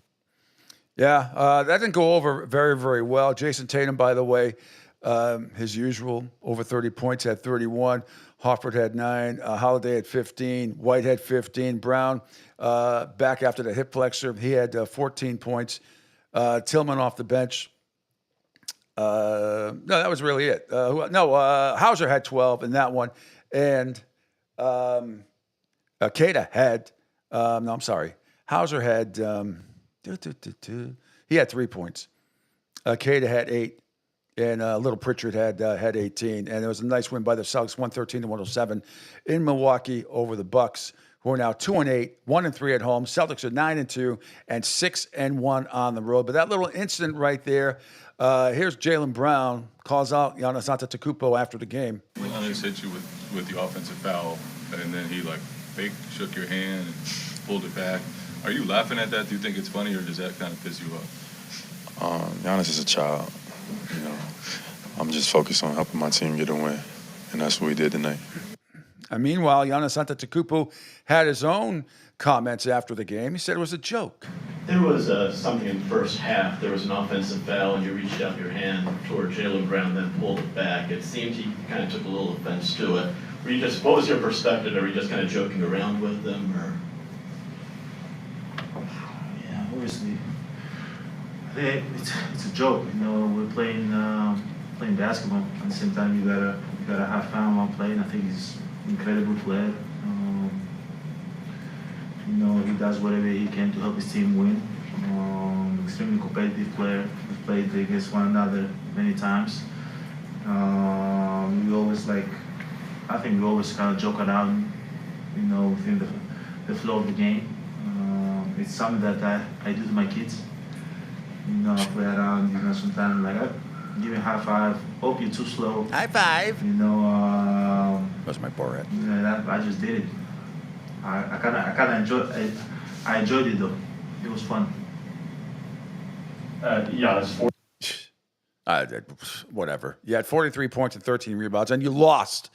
Yeah, that didn't go over very, very well. Jason Tatum, by the way, his usual, over 30 points, had 31. Hofford had 9. Holiday had 15. White had 15. Brown, back after the hip flexor, he had 14 points. Tillman off the bench. No, that was really it. Hauser had 12 in that one. And Keita had, Hauser had, he had 3 points. Keita had 8. And Little Pritchard had 18. And it was a nice win by the Celtics, 113-107 in Milwaukee over the Bucks, who are now 2-8, 1-3 at home. Celtics are 9-2 and 6-1 on the road. But that little incident right there, here's Jaylen Brown calls out Giannis Antetokounmpo after the game. Giannis hit you with the offensive foul, and then he fake shook your hand and pulled it back. Are you laughing at that? Do you think it's funny, or does that kind of piss you off? Giannis is a child. I'm just focused on helping my team get a win, and that's what we did tonight. And meanwhile, Giannis Antetokounmpo had his own comments after the game. He said it was a joke. There was something in the first half. There was an offensive foul, and you reached out your hand toward Jaylen Brown, then pulled it back. It seemed he kind of took a little offense to it. What was your perspective? Are we just kind of joking around with them, or? Yeah, obviously. It's a joke, We're playing basketball. At the same time, you gotta have fun while playing. I think he's an incredible player. He does whatever he can to help his team win. Extremely competitive player. We've played against one another many times. We always I think we always kind of joke around, within the flow of the game. It's something that I do to my kids. I play around, sometimes I give you a high five, hope you're too slow. High five. That's my forehead. I just did it. I kind of enjoyed it though. It was fun. Whatever. You had 43 points and 13 rebounds, and you lost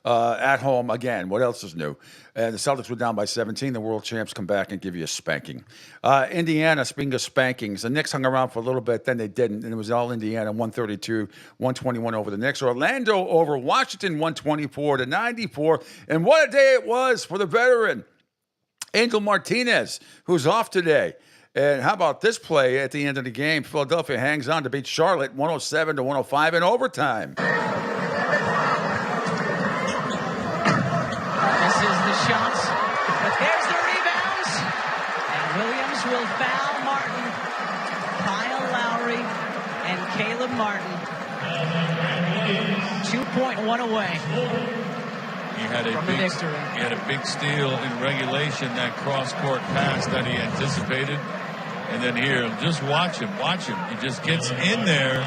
at home again. What else is new? And the Celtics were down by 17. The world champs come back and give you a spanking. Indiana, speaking of spankings, the Knicks hung around for a little bit, then they didn't, and it was all Indiana, 132-121 over the Knicks. Orlando over Washington, 124-94. And what a day it was for the veteran, Angel Martinez, who's off today. And how about this play at the end of the game? Philadelphia hangs on to beat Charlotte 107-105 in overtime. This is the shots, but there's the rebounds. And Williams will foul Martin, Kyle Lowry, and Caleb Martin. 2.1 away. He had a big steal in regulation, that cross-court pass that he anticipated. And then here, just watch him. He just gets in there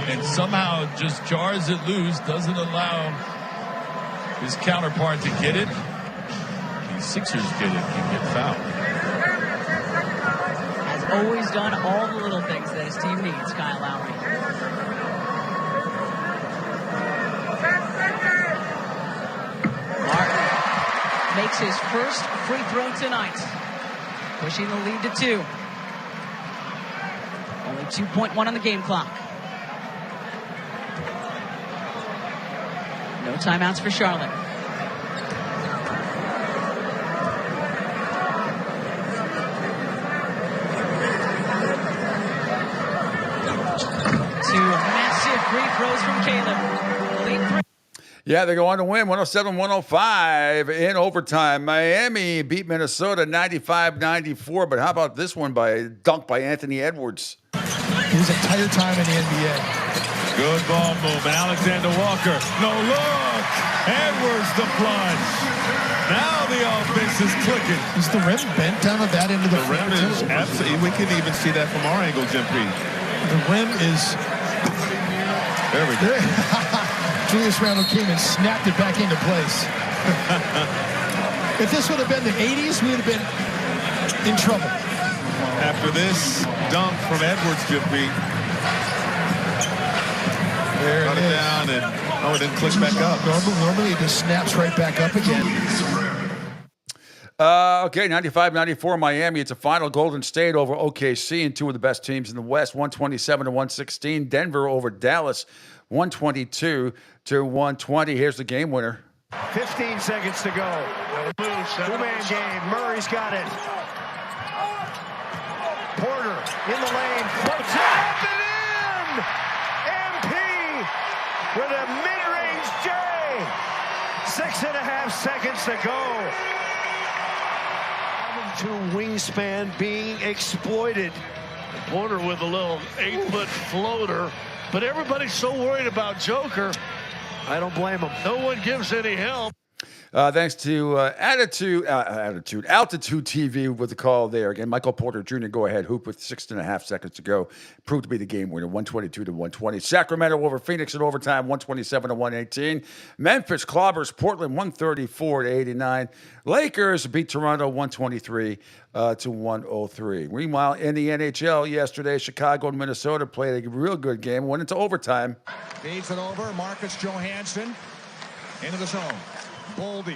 and somehow just jars it loose, doesn't allow his counterpart to get it. The Sixers get it and get fouled. Has always done all the little things that his team needs, Kyle Lowry. Martin makes his first free throw tonight, pushing the lead to 2. 2.1 on the game clock. No timeouts for Charlotte. Two massive free throws from Caleb. Lead three. Yeah, they go on to win 107-105 in overtime. Miami beat Minnesota 95-94, but how about this one by a dunk by Anthony Edwards? It was a tighter time in the NBA. Good ball movement. Alexander Walker. No look. Edwards the plunge. Now the offense is clicking. Is the rim bent down on that into the rim is absolutely. We can even see that from our angle, Jim P. The rim is. There we go. Julius Randle came and snapped it back into place. If this would have been the 80s, we would have been in trouble. After this dunk from Edwards, Jim P. There Got it down, and it didn't click back up. Normally it just snaps right back up again. Okay, 95-94 Miami. It's a final. Golden State over OKC and two of the best teams in the West, 127-116. Denver over Dallas, 122-120. Here's the game winner. 15 seconds to go. Two-man game. Murray's got it. Porter in the lane. Floats it up and in! MP with a mid-range J. 6.5 seconds to go. 7'2" wingspan being exploited. Porter with a little 8-foot floater. But everybody's so worried about Joker. I don't blame him. No one gives any help. Thanks to Altitude TV with the call there. Again, Michael Porter Jr. go ahead hoop with 6.5 seconds to go. Proved to be the game winner, 122-120. Sacramento over Phoenix in overtime, 127-118. Memphis clobbers Portland, 134-89. Lakers beat Toronto, 123-103. Meanwhile, in the NHL yesterday, Chicago and Minnesota played a real good game. Went into overtime. Feeds it over. Marcus Johansson into the zone. Boldy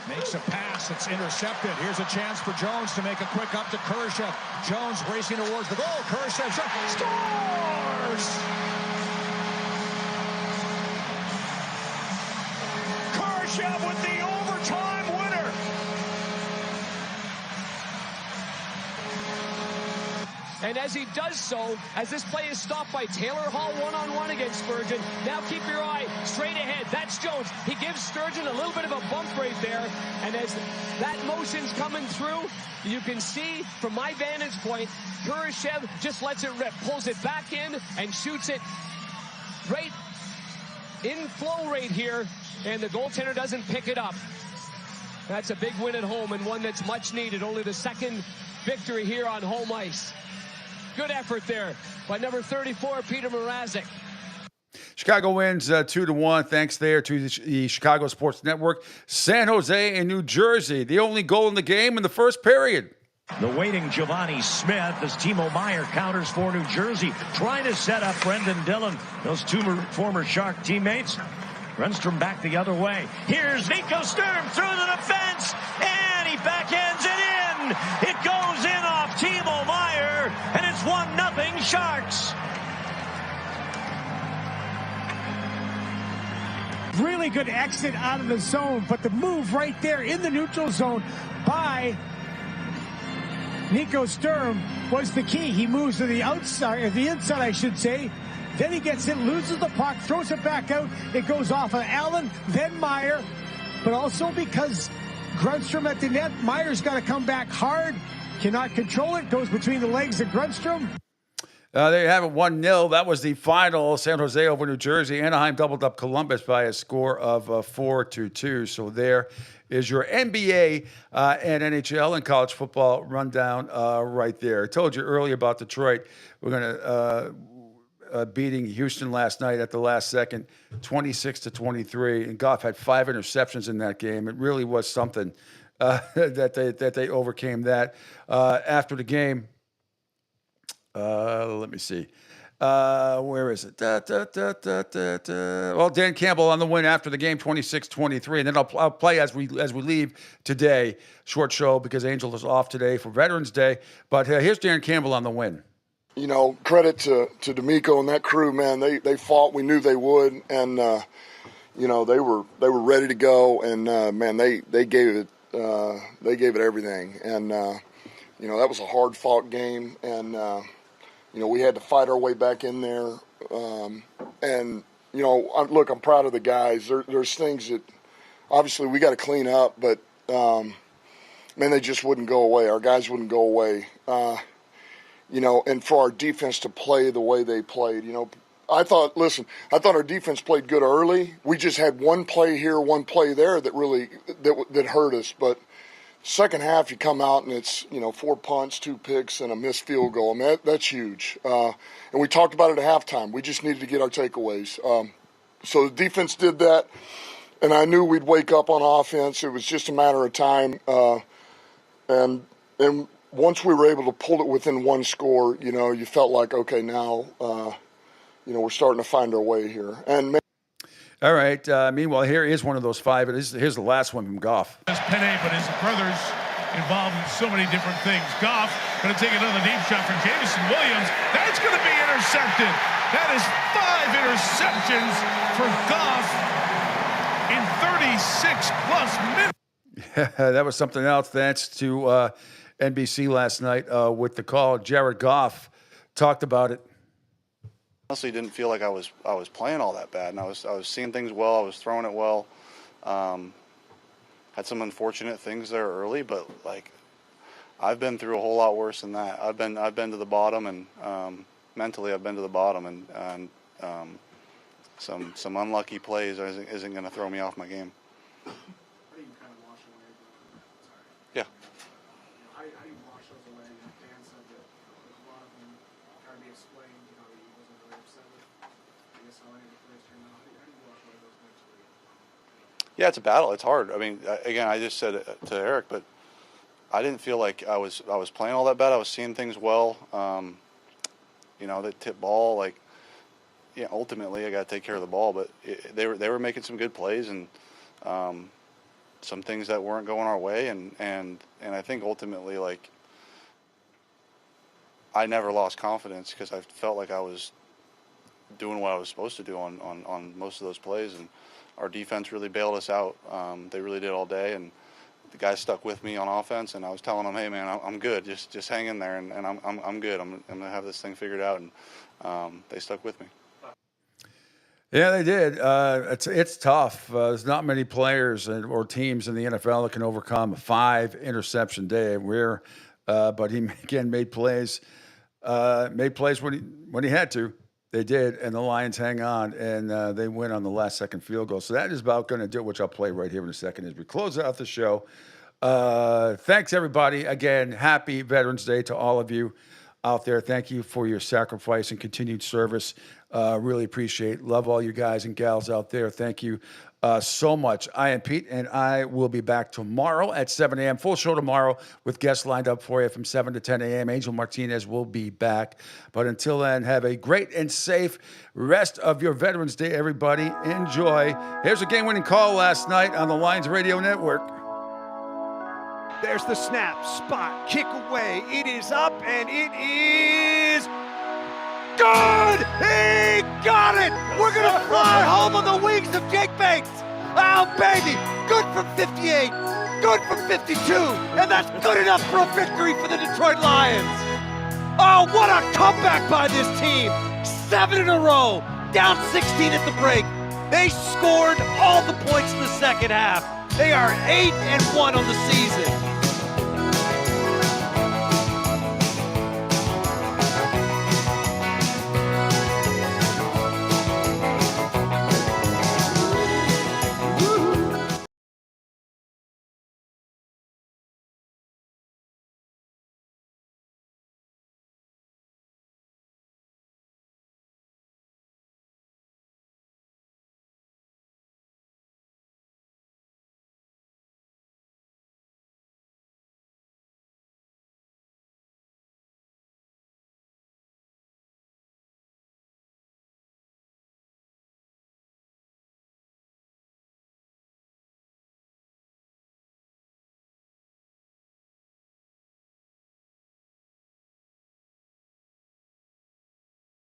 makes a pass. It's intercepted. Here's a chance for Jones to make a quick up to Kershaw. Jones racing towards the goal. Kershaw scores! Kershaw with the overtime winner. And as he does so, as this play is stopped by Taylor Hall one-on-one against Spurgeon, now keep your eye straight ahead. That's Jones. He gives Sturgeon a little bit of a bump right there. And as that motion's coming through, you can see from my vantage point, Kurashev just lets it rip, pulls it back in and shoots it right in flow right here. And the goaltender doesn't pick it up. That's a big win at home and one that's much needed. Only the second victory here on home ice. Good effort there by number 34, Peter Mrazek. Chicago wins 2-1. Thanks there to the Chicago Sports Network. San Jose and New Jersey, the only goal in the game in the first period. The waiting Giovanni Smith as Timo Meier counters for New Jersey, trying to set up Brendan Dillon. Those two former Shark teammates. Grundstrom back the other way. Here's Nico Sturm through the defense, and he backhands it in. It goes in off Timo Meier, and it's 1-0 Sharks. Really good exit out of the zone, but the move right there in the neutral zone by Nico Sturm was the key. He moves to the outside, or the inside, I should say. Then he gets it, loses the puck, throws it back out. It goes off of Allen, then Meier. But also because Grundstrom at the net, Meier's got to come back hard. Cannot control it. Goes between the legs of Grundstrom. There you have it, 1-0. That was the final. San Jose over New Jersey. Anaheim doubled up Columbus by a score of 4-2. So there is your NBA and NHL and college football rundown right there. I told you earlier about Detroit. We're going to beating Houston last night at the last second, 26-23. And Goff had 5 interceptions in that game. It really was something that they overcame that. After the game, let me see. Where is it? Well, Dan Campbell on the win after the game, 26-23. And then I'll play as we leave today. Short show because Angel is off today for Veterans Day. But here's Dan Campbell on the win. credit to D'Amico and that crew, man. They fought. We knew they would, and they were ready to go. And man, they gave it everything. And that was a hard fought game, and we had to fight our way back in there. Look, I'm proud of the guys. There's things that obviously we got to clean up, but man, they just wouldn't go away. Our guys wouldn't go away. And for our defense to play the way they played, I thought our defense played good early. We just had one play here, one play there that really that hurt us. But second half, you come out and it's 4 punts, 2 picks, and a missed field goal. I mean, that's huge. And we talked about it at halftime. We just needed to get our takeaways. So the defense did that, and I knew we'd wake up on offense. It was just a matter of time. And once we were able to pull it within one score, you felt like, okay, now, we're starting to find our way here. And all right. Meanwhile, here is one of those 5. Here's the last one from Goff. His Penne, but his brother's involved in so many different things. Goff going to take another deep shot from Jameson Williams. That's going to be intercepted. That is 5 interceptions for Goff in 36-plus minutes. Yeah, that was something else. Thanks to NBC last night with the call. Jared Goff talked about it. Honestly, didn't feel like I was playing all that bad, and I was seeing things well. I was throwing it well. Had some unfortunate things there early, but I've been through a whole lot worse than that. I've been to the bottom, and mentally I've been to the bottom, and some unlucky plays isn't going to throw me off my game. Yeah. How do you wash those away? Dan said that a lot of them trying to be explained, he wasn't really upset with, how any of the players turned out. How do you wash away those mentally? Yeah, it's a battle. It's hard. I mean, again, I just said it to Eric, but I didn't feel like I was playing all that bad. I was seeing things well. The tip ball, ultimately I got to take care of the ball, but they were making some good plays and some things that weren't going our way, and I think ultimately I never lost confidence because I felt like I was doing what I was supposed to do on most of those plays, and our defense really bailed us out. They really did all day, and the guys stuck with me on offense, and I was telling them, hey man, I'm good, just hang in there, and I'm good. I'm gonna have this thing figured out, and they stuck with me. Yeah, they did. It's tough. There's not many players or teams in the NFL that can overcome a 5 interception day. But he again made plays when he had to. They did, and the Lions hang on, and they win on the last second field goal. So that is about going to do it, which I'll play right here in a second as we close out the show. Thanks, everybody. Again, happy Veterans Day to all of you out there. Thank you for your sacrifice and continued service. Really appreciate. Love all you guys and gals out there. Thank you so much. I am Pete, and I will be back tomorrow at 7 a.m. Full show tomorrow with guests lined up for you from 7 to 10 a.m. Angel Martinez will be back. But until then, have a great and safe rest of your Veterans Day, everybody. Enjoy. Here's a game-winning call last night on the Lions Radio Network. There's the snap, spot, kick away. It is up, and it is good! He got it! We're going to fly home on the wings of Jake Bates. Oh, baby, good from 58, good from 52, and that's good enough for a victory for the Detroit Lions. Oh, what a comeback by this team. 7 in a row, down 16 at the break. They scored all the points in the second half. They are 8-1 on the season.